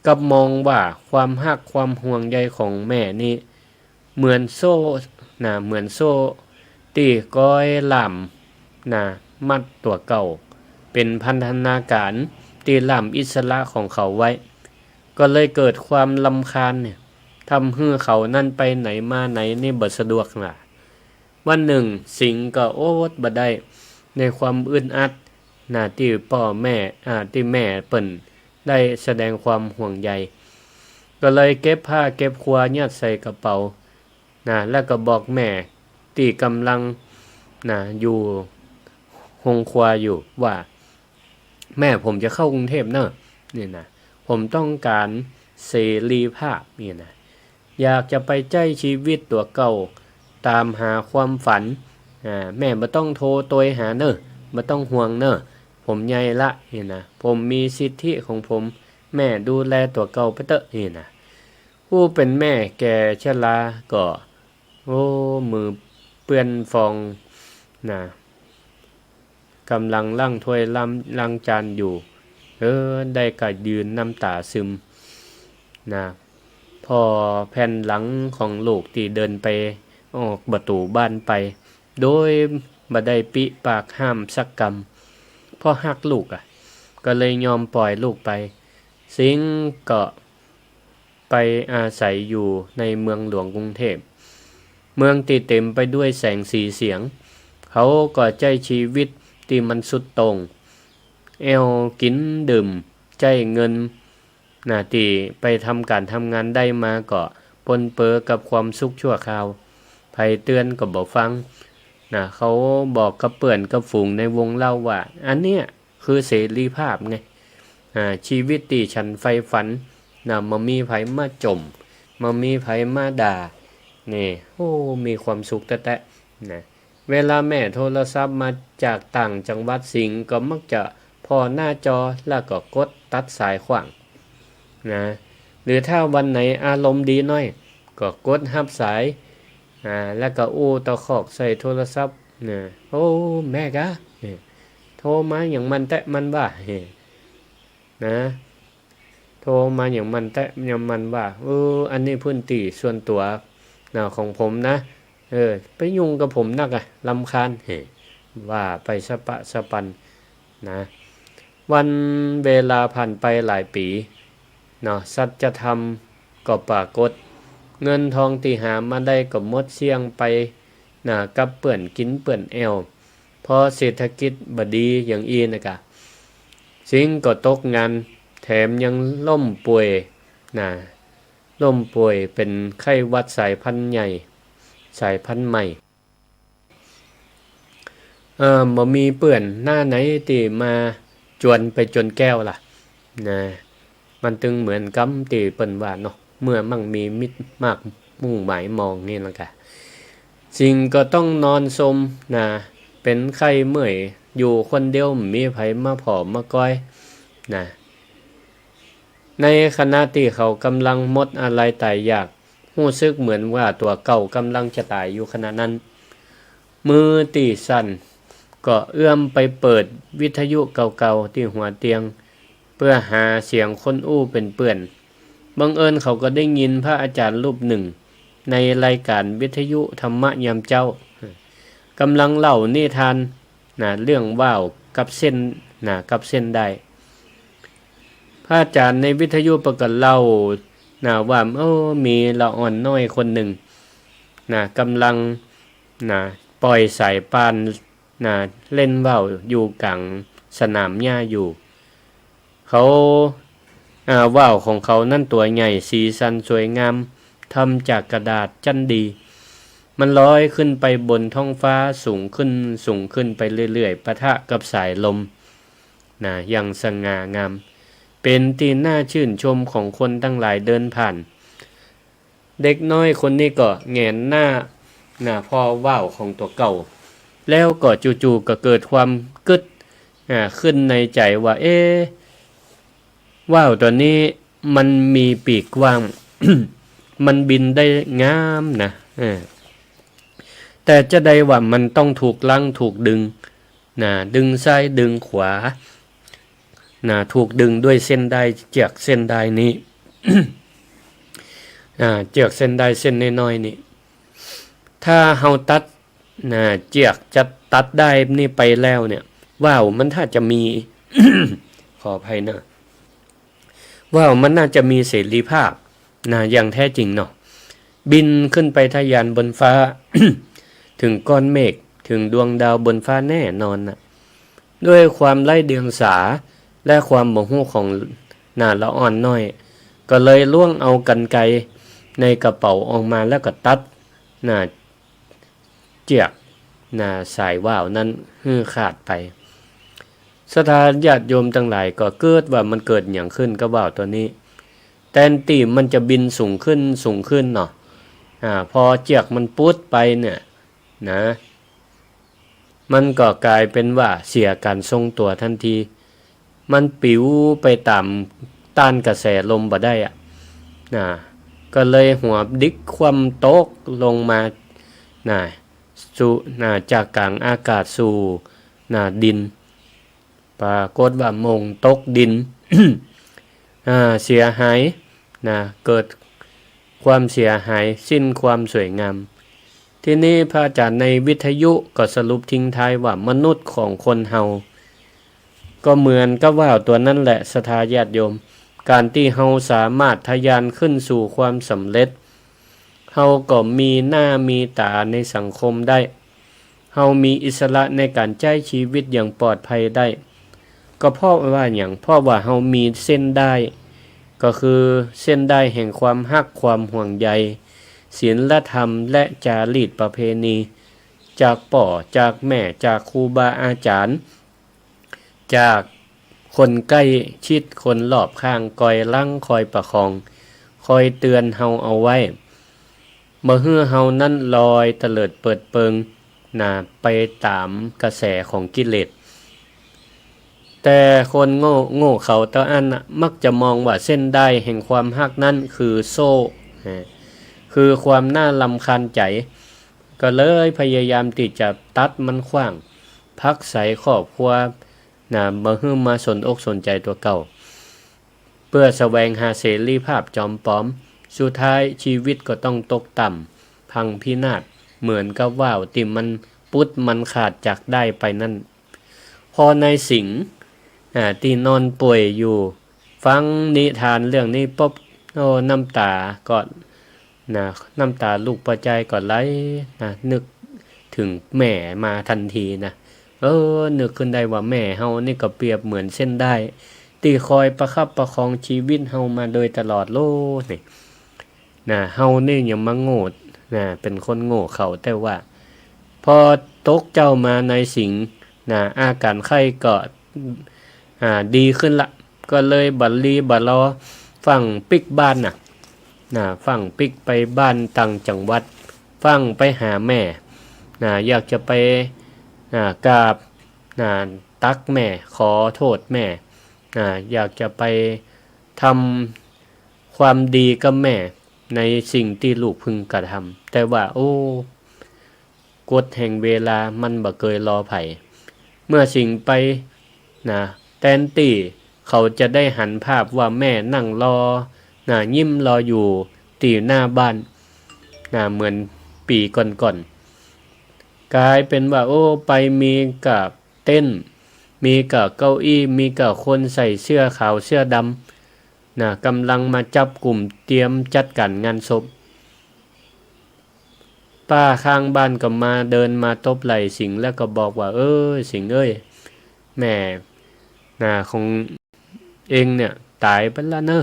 กับมองว่าความฮักความห่วงใยของแม่นี่เหมือนโซ่เหมือนโซ่ที่ก้อยล่ามมัดตัวเก่าเป็นพันธนาการที่ล่ามอิสระของเขาไว้ก็เลยเกิดความรำคาญทำให้เขานั่นไปไหนมาไหนนี่บ่สะดวกวันหนึ่งสิงก็โอดบ่ได้ในความอึดอัดที่พ่อแม่ที่แม่เปิ้นได้แสดงความห่วงใยก็เลยเก็บผ้าเก็บครัวยัดใส่กระเป๋าแล้วก็บอกแม่ที่กำลังอยู่ห้องครัวอยู่ว่าแม่ผมจะเข้ากรุงเทพนี่ผมต้องการเสรีภาพอยากจะไปใช้ชีวิตตัวเก่าตามหาความฝันแม่บ่ต้องโทรตัวหาบ่ต้องห่วงผมใหญ่ละผมมีสิทธิของผมแม่ดูแลตัวเก่าไปเถอะผู้เป็นแม่แก่ชราก็มือเปื้อนฟองกำลังล้างถ้วยล้างจานอยู่ได้ก็ยืนน้ำตาซึมพ พอแผ่นหลังของลูกที่เดินไปออกประตูบ้านไปโดยบ่ได้ปิปากห้ามสักกำพ่อฮักลูกก็เลยยอมปล่อยลูกไปสิงห์ก็ไปอาศัยอยู่ในเมืองหลวงกรุงเทพเมืองที่เต็มไปด้วยแสงสีเสียงเขาก็ใจชีวิตที่มันสุดตรงแอวกินดื่มใจเงินที่ไปทำการทำงานได้มาก็ปนเปื้อกับความสุขชั่วคราวไผเตือนก็บ่ฟังเขาบอกกับเปื่อนกับฝูงในวงเล่าว่าอันเนี้ยคือเสรีภาพไงชีวิตที่ฉันใฝ่ฝันมามีไผมาจมมามีไผมาด่านี่โอ้มีความสุขแตะนะเวลาแม่โทรศัพท์มาจากต่างจังหวัดสิงห์ก็มักจะพอหน้าจอแล้วก็กดตัดสายขว้างหรือถ้าวันไหนอารมณ์ดีหน่อยก็กดรับสายแล้วก็อู้ตะคอกใส่โทรศัพท์โอ้แม่กะโทรมาอย่างมันแตะมันว่าโทรมาอย่างมันแตะอย่างมันว่าอันนี้พื้นที่ส่วนตัวของผมนะไปยุ่งกับผมนักรำคาญว่าไปสะปะสะปันวันเวลาผ่านไปหลายปีสัจธรรมก็ปรากฏเงินทองที่หามาได้ก็หมดเสี่ยงไปกับเปื่อนกินเปื่อนแอวพอเศรษฐกิจบดีอย่างอีสิงก็ตกงานแถมยังล้มป่วยล้มป่วยเป็นไข้หวัดสายพันธุ์ใหญ่สายพันธุ์ใหม่บ่มีเปื่อนหน้าไหนที่มาจวนไปจนแก้วล่ะมันตึงเหมือนกำตีเปิ้นว่าเนาะเมื่อมั่งมีมิตรมากมุ่งหมายมองนี่ล่ะกะสิ่งก็ต้องนอนสมเป็นไข้เมื่อยอยู่คนเดียวมีไผมาผอมมาก้อยในขณะที่เขากำลังหมดอะไรตายอยากรู้สึกเหมือนว่าตัวเก่ากำลังจะตายอยู่ขณะนั้นมือตีสั่นก็เอื้อมไปเปิดวิทยุเก่าๆที่หัวเตียงเพื่อหาเสียงคนอู้เป็นเปื่อนบังเอิญเขาก็ได้ยินพระอาจารย์รูปหนึ่งในรายการวิทยุธรรมะยามเจ้ากำลังเล่านิทานเรื่องว่าวกับเส้นกับเส้นได้พระอาจารย์ในวิทยุประกาศเล่าว่ามีละอ่อนน้อยคนหนึ่งกำลังปล่อยสายปานเล่นว่าวอยู่กลางสนามหญ้าอยู่เขาว่าวของเขานั่นตัวใหญ่สีสันสวยงามทำจากกระดาษจันดีมันลอยขึ้นไปบนท้องฟ้าสูงขึ้นไปเรื่อยๆปะทะกับสายลมอย่างสง่างามเป็นที่น่าชื่นชมของคนทั้งหลายเดินผ่านเด็กน้อยคนนี้ก็แงนหน้าพอว่าวของตัวเก่าแล้วก็จู่ๆก็เกิดความกึดขึ้นในใจว่าว่าวตัวนี้มันมีปีกกว้าง มันบินได้งามแต่จะได้ว่ามันต้องถูกลังถูกดึงดึงซ้ายดึงขวาถูกดึงด้วยเส้นได้เจือกเส้นได้นี้ เจือกเส้นได้เส้นน้อยๆนี่ถ้าเฮาตัดเจือกจะตัดได้นี่ไปแล้วเนี่ยว่าวมันถ้าจะมี ขออภัยนะว่าวมันน่าจะมีเสรีภาพอย่างแท้จริงเนาะบินขึ้นไปทะยานบนฟ้า ถึงก้อนเมฆถึงดวงดาวบนฟ้าแน่นอนด้วยความไร้เดียงสาและความบ่ฮู้ของละอ่อนน้อยก็เลยล่วงเอากรรไกรในกระเป๋าออกมาแล้วก็ตัดเจือกสายว่าวนั้นขาดไปสถานญาติโยมทั้งหลายก็เกิดว่ามันเกิดอย่างขึ้นกับว่าวตัวนี้แทนที่มันจะบินสูงขึ้นเนาะพอเจือกมันปุ๊ดไปเนี่ยมันก็กลายเป็นว่าเสียการทรงตัวทันทีมันปิวไปตามต้านกระแสลมบ่ได้ก็เลยหัวดิกคว่ำตกลงมาสู่จากกลางอากาศสู่ดินปรากฏว่ามงตกดิน เสียหายเกิด ความเสียหายสิ้นความสวยงามที่นี้พระอาจารย์ในวิทยุก็สรุปทิ้งท้ายว่ามนุษย์ของคนเฮาก็เหมือนกับว่าวตัวนั่นแหละศรัทธาญาติโยมการที่เฮาสามารถทะยานขึ้นสู่ความสำเร็จเฮาก็มีหน้ามีตาในสังคมได้เฮามีอิสระในการใช้ชีวิตอย่างปลอดภัยได้ก็เพราะว่าอย่างเพราะว่าเฮามีเส้นได้ก็คือเส้นได้แห่งความฮักความห่วงใยศีลธรรมและจารีตประเพณีจากป่อจากแม่จากครูบาอาจารย์จากคนใกล้ชิดคนรอบข้างคอยลั่งคอยประคองคอยเตือนเฮาเอาไว้บ่ฮื้อเฮานั้นลอยเตลิดเปิดเปิงไปตามกระแสของกิเลสแต่คนโง่เขาตะอันมักจะมองว่าเส้นได้แห่งความฮักนั้นคือโซ่คือความน่ารำคาญใจก็เลยพยายามที่จะตัดมันขว้างพักใส่ครอบครัวบ่ฮื้อมาสนอกสนใจตัวเก่าเพื่อแสวงหาเสรีภาพจอมปลอมสุดท้ายชีวิตก็ต้องตกต่ำพังพินาศเหมือนกับว่าวที่มันปุดมันขาดจากได้ไปนั่นพอในสิงที่นอนป่วยอยู่ฟังนิทานเรื่องนี้ปุ๊บน้ำตาก็น้ำตาลูกประจายก็ไหลนึกถึงแม่มาทันทีนึกขึ้นได้ว่าแม่เฮานี่ก็เปรียบเหมือนเส้นได้ที่คอยประคับประคองชีวิตเฮามาโดยตลอดโลกนี่เฮานี่ยังมาโง่เป็นคนโง่เขาแต่ว่าพอตกเจ้ามาในสิงอาการไข้ก็ดีขึ้นละก็เลยบัดลีบัดรอฝั่งปิกบ้านฝั่งปิกไปบ้านต่างจังหวัดฝั่งไปหาแม่อยากจะไปกราบตักแม่ขอโทษแม่อยากจะไปทำความดีกับแม่ในสิ่งที่ลูกพึงกระทำแต่ว่ากฎแห่งเวลามันบ่เคยรอไผเมื่อสิ่งไปแทนที่เขาจะได้หันภาพว่าแม่นั่งรอยิ้มรออยู่ที่หน้าบ้านเหมือนปีก่อนๆกลายเป็นว่าไปมีกับเต้นมีกับเก้าอี้มีกับคนใส่เสื้อขาวเสื้อดำกำลังมาจับกลุ่มเตรียมจัดการงานศพป้าข้างบ้านก็มาเดินมาตบไหล่สิงแล้วก็บอกว่าสิงแม่ของเองเนี่ยตายไปแล้ว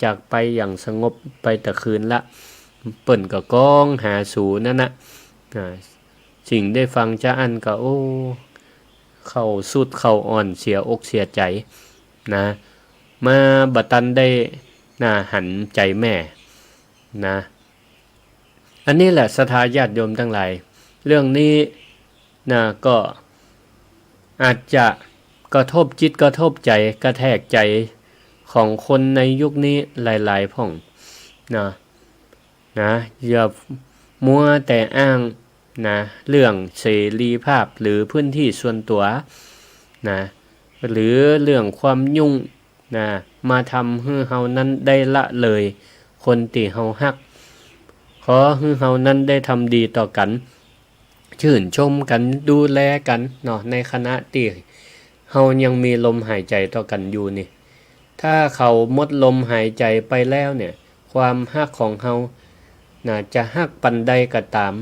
จากไปอย่างสงบไปแต่คืนละเปิ่นก็ก้องหาสูนั่นสิ่งได้ฟังจ้าอันก็เข้าสุดเข้าอ่อนเสียอกเสียใจมาบัดตันได้หันใจแม่อันนี้แหละศรัทธาญาติโยมทั้งหลายเรื่องนี้ก็อาจจะกระทบจิตกระทบใจกระแทกใจของคนในยุคนี้หลายๆพ่องอย่ามัวแต่อ้างเรื่องเสรีภาพหรือพื้นที่ส่วนตัวหรือเรื่องความยุ่งมาทำให้เฮานั้นได้ละเลยคนที่เฮาฮักขอให้เฮานั้นได้ทำดีต่อกันชื่นชมกันดูแลกันในคณะที่เฮายังมีลมหายใจต่อกันอยู่นี่ถ้าเขาหมดลมหายใจไปแล้วเนี่ยความฮักของเฮาจะฮักปันใดก็ตาม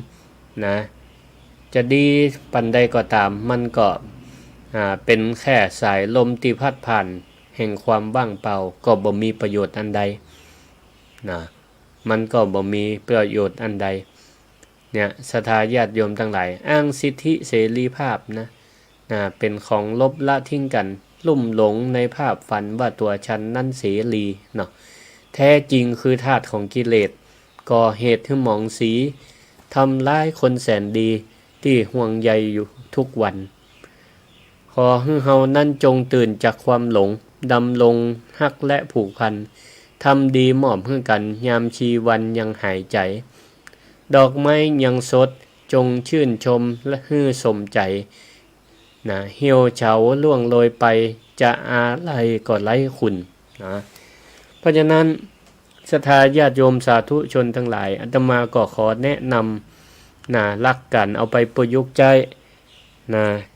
จะดีปันใดก็ตามมันก็เป็นแค่สายลมที่พัดผ่านแห่งความว่างเปล่าก็บ่มีประโยชน์อันใดมันก็บ่มีประโยชน์อันใดเนี่ยศรัทธาญาติโยมทั้งหลายอ้างสิทธิเสรีภาพเป็นของลบละทิ้งกันลุ่มหลงในภาพฝันว่าตัวฉันนั้นเสรีแท้จริงคือธาตุของกิเลสก่อเหตุให้หมองสีทำร้ายคนแสนดีที่ห่วงใยอยู่ทุกวันขอให้เฮานั้นจงตื่นจากความหลงดำลงฮักและผูกพันทำดีมอบให้กันยามชีวันยังหายใจดอกไม้ยังสดจงชื่นชมและฮือสมใจเหี่ยวเฉาล่วงโรยไปจะอะไรก็ไร้คุณเพราะฉะนั้น ศรัทธาญาติโยมสาธุชนทั้งหลายอาตมาก็ขอแนะนำรักกันเอาไปประยุกต์ใช้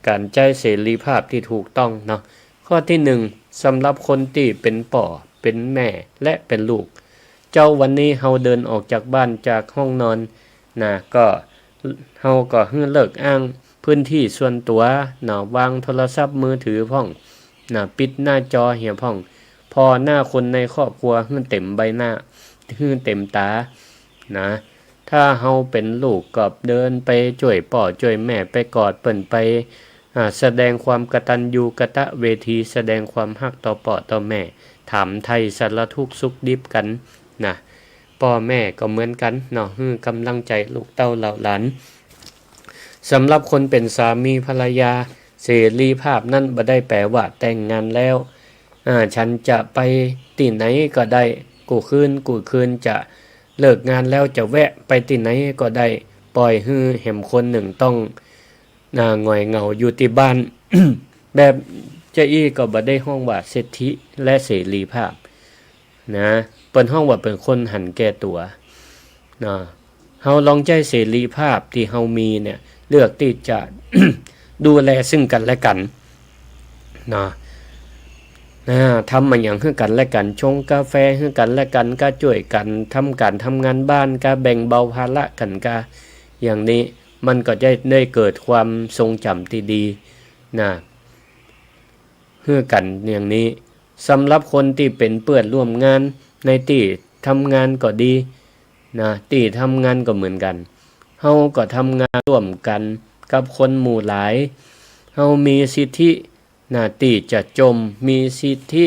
การใช้เสรีภาพที่ถูกต้องเนาะข้อที่หนึ่งสำหรับคนที่เป็นป่อเป็นแม่และเป็นลูกเจ้าวันนี้เฮาเดินออกจากบ้านจากห้องนอนก็เฮาก็ให้เลิกอ้างพื้นที่ส่วนตัววางโทรศัพท์มือถือพ่องปิดหน้าจอเหี่ยพ่องพอหน้าคนในครอบครัวให้เต็มใบหน้าให้เต็มตาถ้าเฮาเป็นลูกก็เดินไปช่วยพ่อช่วยแม่ไปกอดเปิ้นไปแสดงความกตัญญูกตเวทีแสดงความฮักต่อพ่อต่อแม่ถามไทยสารทุกข์สุขดิบกันพ่อแม่ก็เหมือนกันให้กำลังใจลูกเต้าเหล่าหลานสำหรับคนเป็นสามีภรรยาเสรีภาพนั่นบ่ได้แปลว่าแต่งงานแล้วฉันจะไปที่ไหนก็ได้กูคืนจะเลิกงานแล้วจะแวะไปที่ไหนก็ได้ปล่อยให้แหมคนหนึ่งต้องหงอยเหงาอยู่ที่บ้าน แบบเจ้าอี้ก็บ่ได้ห้องว่าสิทธิและเสรีภาพเปิ้นห้องว่าเป็นคนหันแก่ตัวเฮาลองใจเสรีภาพที่เฮามีเนี่ยเลือกที่จะ ดูแลซึ่งกันและกันทำมาอย่างให้กันและกันชงกาแฟให้กันและกันก็ช่วยกันทำการทำงานบ้านก็แบ่งเบาภาระกันก็อย่างนี้มันก็จะได้เกิดความทรงจำที่ดีให้กันอย่างนี้สำหรับคนที่เป็นเพื่อนร่วมงานในที่ทำงานก็ดีที่ทำงานก็เหมือนกันเฮาก็ทำงานร่วมกันกับคนหมู่หลายเฮามีสิทธิที่จะมีสิทธิ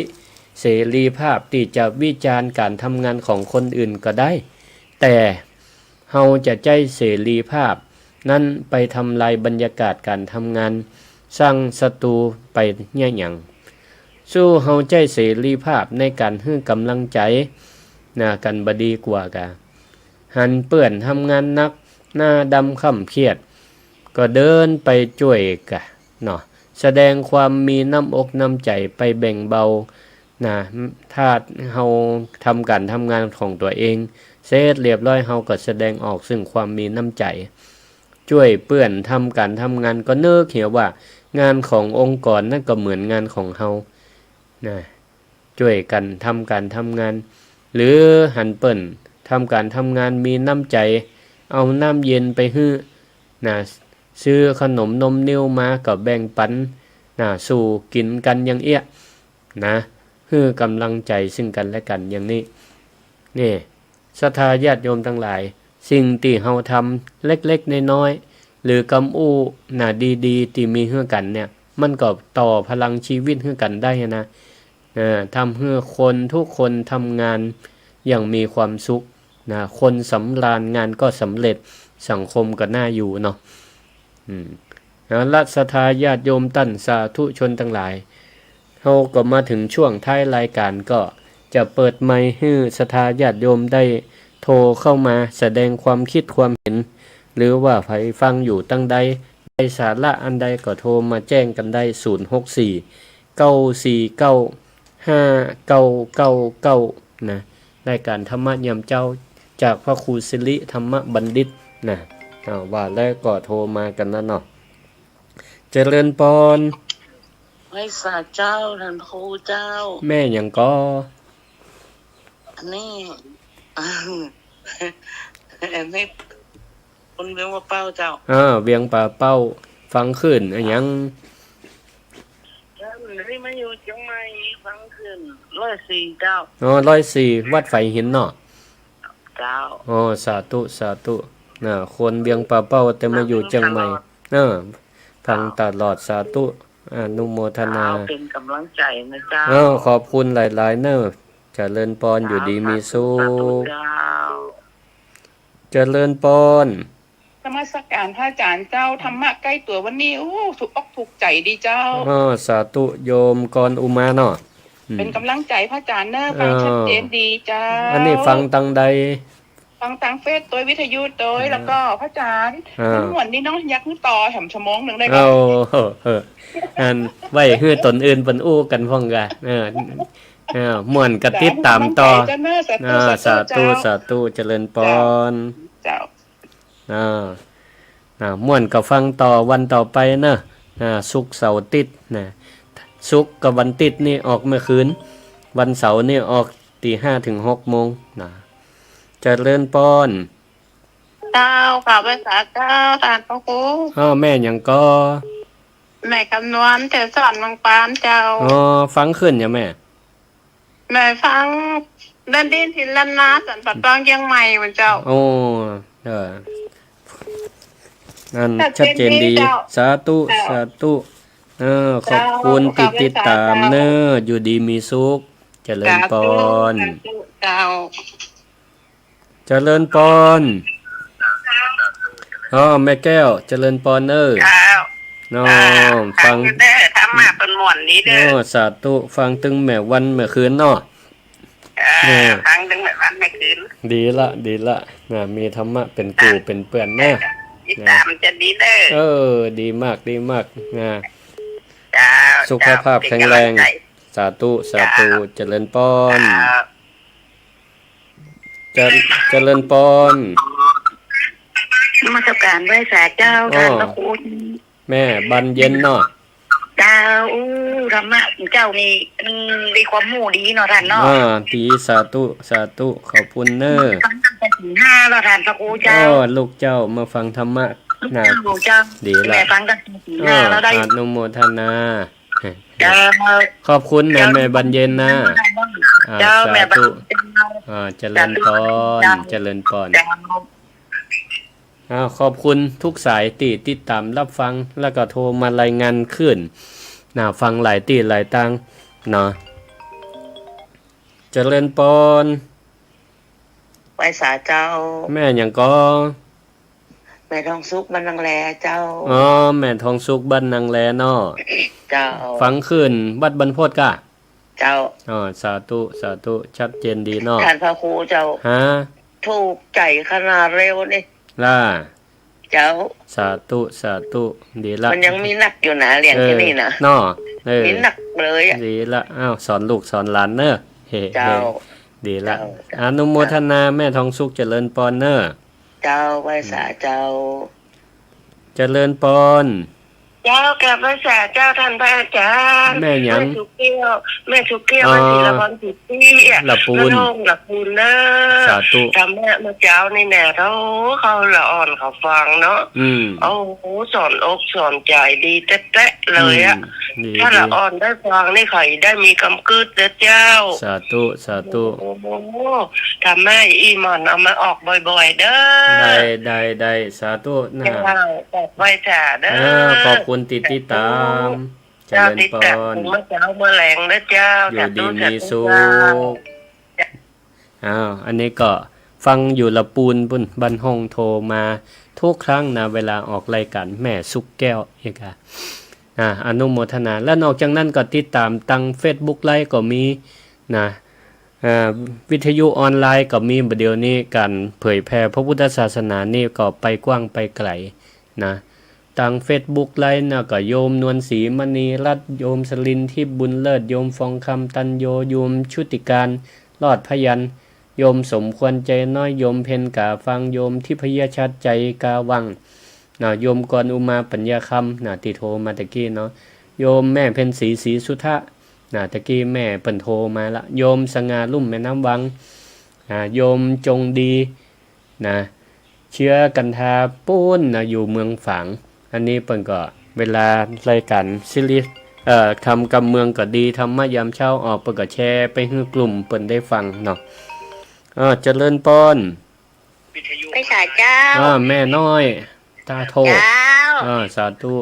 เสรีภาพที่จะวิจารณ์การทำงานของคนอื่นก็ได้แต่เฮาจะใจเสรีภาพนั้นไปทำลายบรรยากาศการทำงานสร้างศัตรูไปเนี่ยหยังสู้เฮาใจเสรีภาพในการให้กำลังใจกันบดีกว่ากะหันเปื่อนทำงานนักหน้าดำค่ำเครียดก็เดินไปช่วยกะแสดงความมีน้ำอกน้ำใจไปแบ่งเบาถ้าเฮาทำการทำงานของตัวเองเสร็จเรียบร้อยเฮาก็แสดงออกซึ่งความมีน้ำใจช่วยเปื่อนทำการทำงานก็เนิกเหี่ยวว่างานขององค์กรนั่นก็เหมือนงานของเฮาช่วยกันทำการทำงานหรือหันเปิ้นทำการทำงานมีน้ำใจเอาน้ำเย็นไปฮื้อซื้อขนมนมนิ้วมาก็แบ่งปันสู่กินกันอย่างเอี้ยฮื้อกำลังใจซึ่งกันและกันอย่างนี้นี่ศรัทธาญาติโยมทั้งหลายสิ่งที่เฮาทำเล็กๆน้อยๆหรือกำอู้ดีๆที่มีให้กันเนี่ยมันก็ต่อพลังชีวิตให้กันได้ทำให้คนทุกคนทำงานอย่างมีความสุขคนสำราญงานก็สำเร็จสังคมก็น่าอยู่เนาะและศรัทธาญาติโยมตั้นสาธุชนทั้งหลายเราก็มาถึงช่วงท้ายรายการก็จะเปิดไมค์ให้ศรัทธาญาติโยมได้โทรเข้ามาแสดงความคิดความเห็นหรือว่าใครฟังอยู่ตั้งใดได้สาระอันใดก็โทรมาแจ้งกันได้064 949 5999รายการธรรมะยามเจ้าจากพระครูสิริธรรมบัณฑิตว่าแล้วก็โทรมากันนะเนาะเจริญปอนไว้สาเจ้าท่านครูเจ้าแม่หยังก็อันนี้คนเวียงป่าเป้าเจ้าเวียงป่าเป้าฟังขึ้นอันยังนี่มาอยู่เชียงใหม่ฟังขึ้น104เจ้า104วัดไฟหินเนาะเจ้าสาธุคนเวียงป่าเป้าแต่มาอยู่เชียงใหม่ฟังตลอดสาธุอนุโมทนาเป็นกำลังใจนะเจ้าขอบคุณหลายๆเน้อเจริญปอนอยู่ดีมีสุขเจริญปอนนมัสการพระอาจารย์เจ้าธรรมะใกล้ตัววันนี้ถูกอกถูกใจดีเจ้าสาธุโยมกรอุมาเนาะเป็นกำลังใจพระอาจารย์เน้อฟังชัดเจนดีเจ้าอันนี้ฟังตังใดฟังทางเฟซตัววิทยุตัวแล้วก็พระอาจารย์หวนนี่น้องยักษ์ต่อแหมชั่วโมงนึงได้บ่อันไว้ฮื้อตนอื่นเปิ้นอู้กันพ้องกะ ม่วนก็ติดตามต่อ จ้าเนอะสาธุ สาธุสาธุเจริญพร เจ้า ม่วนก็ฟังต่อวันต่อไปเนอะศุกร์เสาร์อาทิตย์นะศุกร์กับวันอาทิตย์นี่ออกเมื่อคืนวันเสาร์นี่ออกตี 5 ถึง 6 โมงนะเจริญพร เจ้าข่าวภาษาเจ้าทานพระครู แม่หยังก็ แม่คำนวณเทศสอนบางปานเจ้า ฟังขึ้นอย่าแม่ แม่ฟังเดินดินทินลันนาสันปัดตองเชียงใหม่เหมือนเจ้า โอ้นั่นชัดเจนดี สาธุสาธุขอบคุณที่ติดตามเนอะอยู่ดีมีสุขเจริญพร เจ้า เจริญพรแม่แก้วเจริญพรเนอะ เจ้า น้องฟัง เด้อทำมาเป็นหมวนนี้เด้อ สาธุฟังตึงแม่วันแม่คืนเนาะ ฟังถึงแบบวันไม่คืน ดีละมีธรรมะเป็นกูเป็นเปื่อนแน่ ติดตามจะดีเด้อ ดีมากนะ เจ้า สุขภาพแข็งแรง สาธุเจริญพรเจริญพร นมัสการด้วยสาเจ้าท่านพระครู แม่บันเย็นเนาะ เจ้าธรรมะเจ้านี่มีความมู่ดีเนาะท่านเนาะ ดีสาธุขอบคุณเนอ ฟังตั้งแต่ตี 5แล้วท่านพระครูเจ้า ลูกเจ้ามาฟังธรรมะนะ เจ้า ดีละ แม่ฟังตั้งแต่ตี 5แล้วได้ อนุโมทนา เจ้า ขอบคุณนะแม่บันเย็นนะ เจ้าแม่บั สาธุ ง เจริญพรเจริญพร เจ้า ขอบคุณทุกสายติดตามรับฟังแล้วก็โทรมารายงานขึ้นฟังหลายหลายตังเนาะเจริญพร ไว้สาเจ้า แม่หยังก็ แม่ทองสุกมันนังแลเจ้า แม่ทองสุกบ้านนางแลเนาะ เจ้า ฟังขึ้นวัดบรรพตกะ เจ้า สาธุชัดเจนดีเนาะ ท่านพระครูเจ้า ฮะ ถูกใจขนาดเร็วนี่ ล่า เจ้า สาธุดีละ มันยังมีหนักอยู่นะเรียนที่นี่นะ เนาะมีหนักเลยอ่ะ ดีละสอนลูกสอนหลานเนอะเฮ้ เจ้า ดีละ เจ้า อนุโมทนาแม่ทองสุขเจริญพรเนอะ เจ้าไว้สาเจ้า เจริญพร เจ้ากลับไว้สาเจ้าท่านพระอาจารย์ แม่หยัง สุเกี้ยวแม่สุเกี้ยววันศิลปรสิทธิ์ ละปูน ละปูนเนอะ สาธุ ทำแม่มาเจ้านี่แน่เขาละอ่อนเขาฟังเนาะ โอ้โหสอนอกสอนใจดีแต๊ะๆเลยอะ ดี ถ้าละอ่อนได้ฟังนี่ข่อยได้มีกำกึดเด้อเจ้า สาธุ โอ้โหทำแม่อีหมอนเอามาออกบ่อยๆเด้อ ได้สาธุนะ เจ้าบอกไว้จ้าเด้อ ขอบคุณติดตามเจ เจ้า ริญ ติด พ กับ ร เมื่อเช้าเมื่อแรงเด้อเจ้า อยู่ดีมีสุข จ้า อันนี้ก็ฟังอยู่ละปูนบุญบันห้องโทรมาทุกครั้งนะเวลาออกรายการแม่สุกแก้วเอกอนุโมทนา และนอกจากนั้นก็ติดตามตัง Facebook ไลฟ์ก็มีนะวิทยุออนไลน์ก็มีประเดี๋ยวนี้การเผยแพร่พระพุทธศาสนานี่ก็ไปกว้างไปไกลนะตัง Facebook ไลฟ์นะก็โยมนวลศรีมณีรัตน์โยมสลินทิพย์บุญเลิศโยมฟองคำตันโยมชุติการรอดพยัญโยมสมควรใจน้อยโยมเพนกาฟังโยมทิพยชัดใจกาวังโยมกรอุมาปัญญาคำติโทรมาตะกี้เนาะโยมแม่เพนศรีสุทะตะกี้แม่เปิ่นโทรมาละโยมสง่าลุ่มแม่น้ำวังโยมจงดีเชื้อกันทาปูนอยู่เมืองฝางอันนี้เปิ่นก็เวลารายการซิลิทำกำเมืองก็ดีธรรมะยามเช้าออกเปิ่นก็แชร์ไปให้กลุ่มเปิ่นได้ฟังเนาะเจริญพร ไปสาเจ้า แม่น้อยตาโท เจ้า สาธุ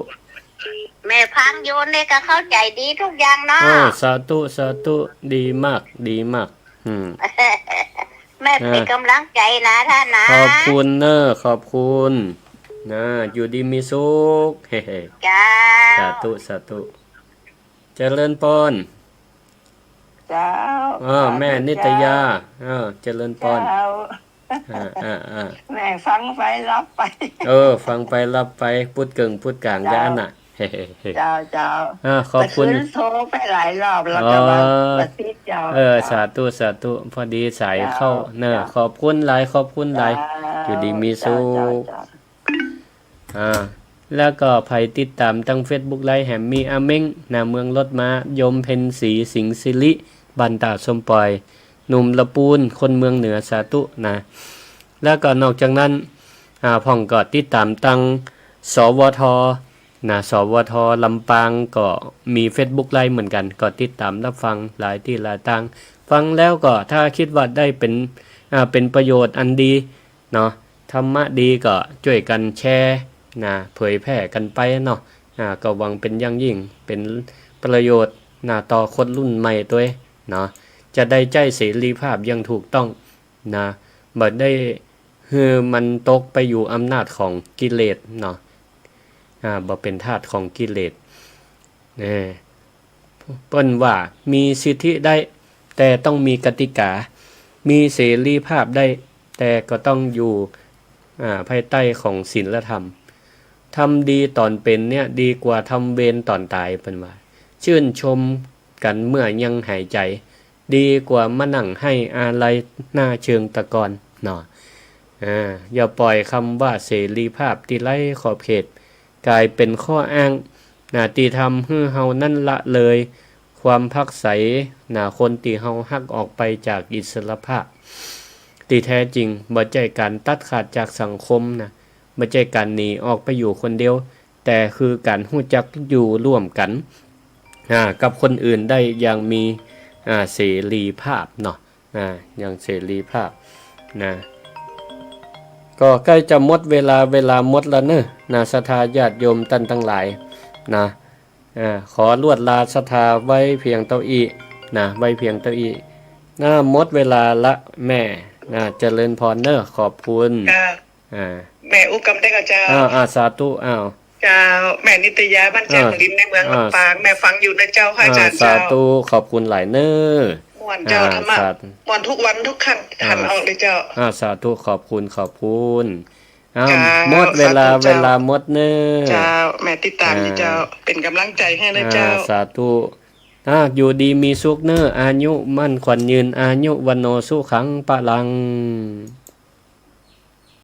แม่พังโยนเนี่ยก็เข้าใจดีทุกอย่างเนาะ สาธุดีมากแม่เป็นกำลังใจนะท่านนะ ขอบคุณขอบคุณอยู่ดีมีสุขเฮ้ เจ้า สาธุเจริญพร เจ้า แม่นิตยาเจริญพร เจ้า แม่ฟังไปรับไป ฟังไปรับไปพูดเก่งพูดกลางกันน่ะ เจ้าเจ้า ขอบคุณ แต่นโทรไปหลายรอบแล้วก็ว่าประทิดเจ้า สาธุสาธุพอดีสาย เจ้า เข้าเนอะ เจ้า ขอบคุณหลายขอบคุณหลาย อยู่ดีมีสุข เจ้า แล้วก็ไผติดตามตั้ง Facebook ไลฟ์แหมมีอาเม้งนาเมืองรถมายมเพ็ญศรีสิงห์สิริบันตาสมปอยหนุ่มละปูนคนเมืองเหนือสาธุนะแล้วก็นอกจากนั้นพ่องก็ติดตามตั้งสวทนะสวทลำปางก็มี Facebook ไลฟ์เหมือนกันก็ติดตามรับฟังหลายที่หลายทางฟังแล้วก็ถ้าคิดว่าได้เป็นประโยชน์อันดีเนาะธรรมะดีก็ช่วยกันแชร์นะเผยแพร่กันไปเนาะก็หวังเป็นอย่างยิ่งเป็นประโยชน์ต่อคนรุ่นใหม่ด้วยเนาะจะได้ใจเสรีภาพอย่างถูกต้องนะบ่ได้มันตกไปอยู่อำนาจของกิเลสเนาะบ่เป็นทาสของกิเลสเปิ้นว่ามีสิทธิได้แต่ต้องมีกติกามีเสรีภาพได้แต่ก็ต้องอยู่ภายใต้ของศีลธรรมทำดีตอนเป็นเนี่ยดีกว่าทำเวรตอนตายเพิ่นว่าชื่นชมกันเมื่อยังหายใจดีกว่ามานั่งให้อาลัยหน้าเชิงตะกอนเนาะอย่าปล่อยคำว่าเสรีภาพที่ไร้ขอบเขตกลายเป็นข้ออ้างที่ทำให้เฮานั่นละเลยความพักใสคนที่เฮาหักออกไปจากอิสรภาพที่แท้จริงบ่ใช่การตัดขาดจากสังคมนะบ่ใช่การหนีออกไปอยู่คนเดียวแต่คือการรู้จักอยู่ร่วมกันกับคนอื่นได้อย่างมีเสรีภาพเนาะอย่างเสรีภาพนะก็ใกล้จะหมดเวลาหมดแล้วเนอะศรัทธาญาติโยมท่านทั้งหลายนะขอลวดลาศรัทธาไว้เพียงเท่าอี้ไว้เพียงเท่าอี้หมดเวลาละแม่เจริญพรเนอะขอบคุณแม่อุกำได้กับเจ้าสาธุเจ้าแม่นิตยาบ้านแจ้งลิ้นในเมืองลำปางแม่ฟังอยู่นะเจ้าพระอาจารย์เจ้าสาธุขอบคุณหลายเนอะม่วนเจ้าธรรมะม่วนทุกวันทุกขั้นทันออกเลยเจ้าสาธุขอบคุณหมดเวลาหมดเนอะเจ้าแม่ติดตามอยู่เจ้าเป็นกำลังใจให้นะเจ้าสาธุอยู่ดีมีสุขเนอะอายุมั่นขวัญยืนอายุวันโนสุขังปะลัง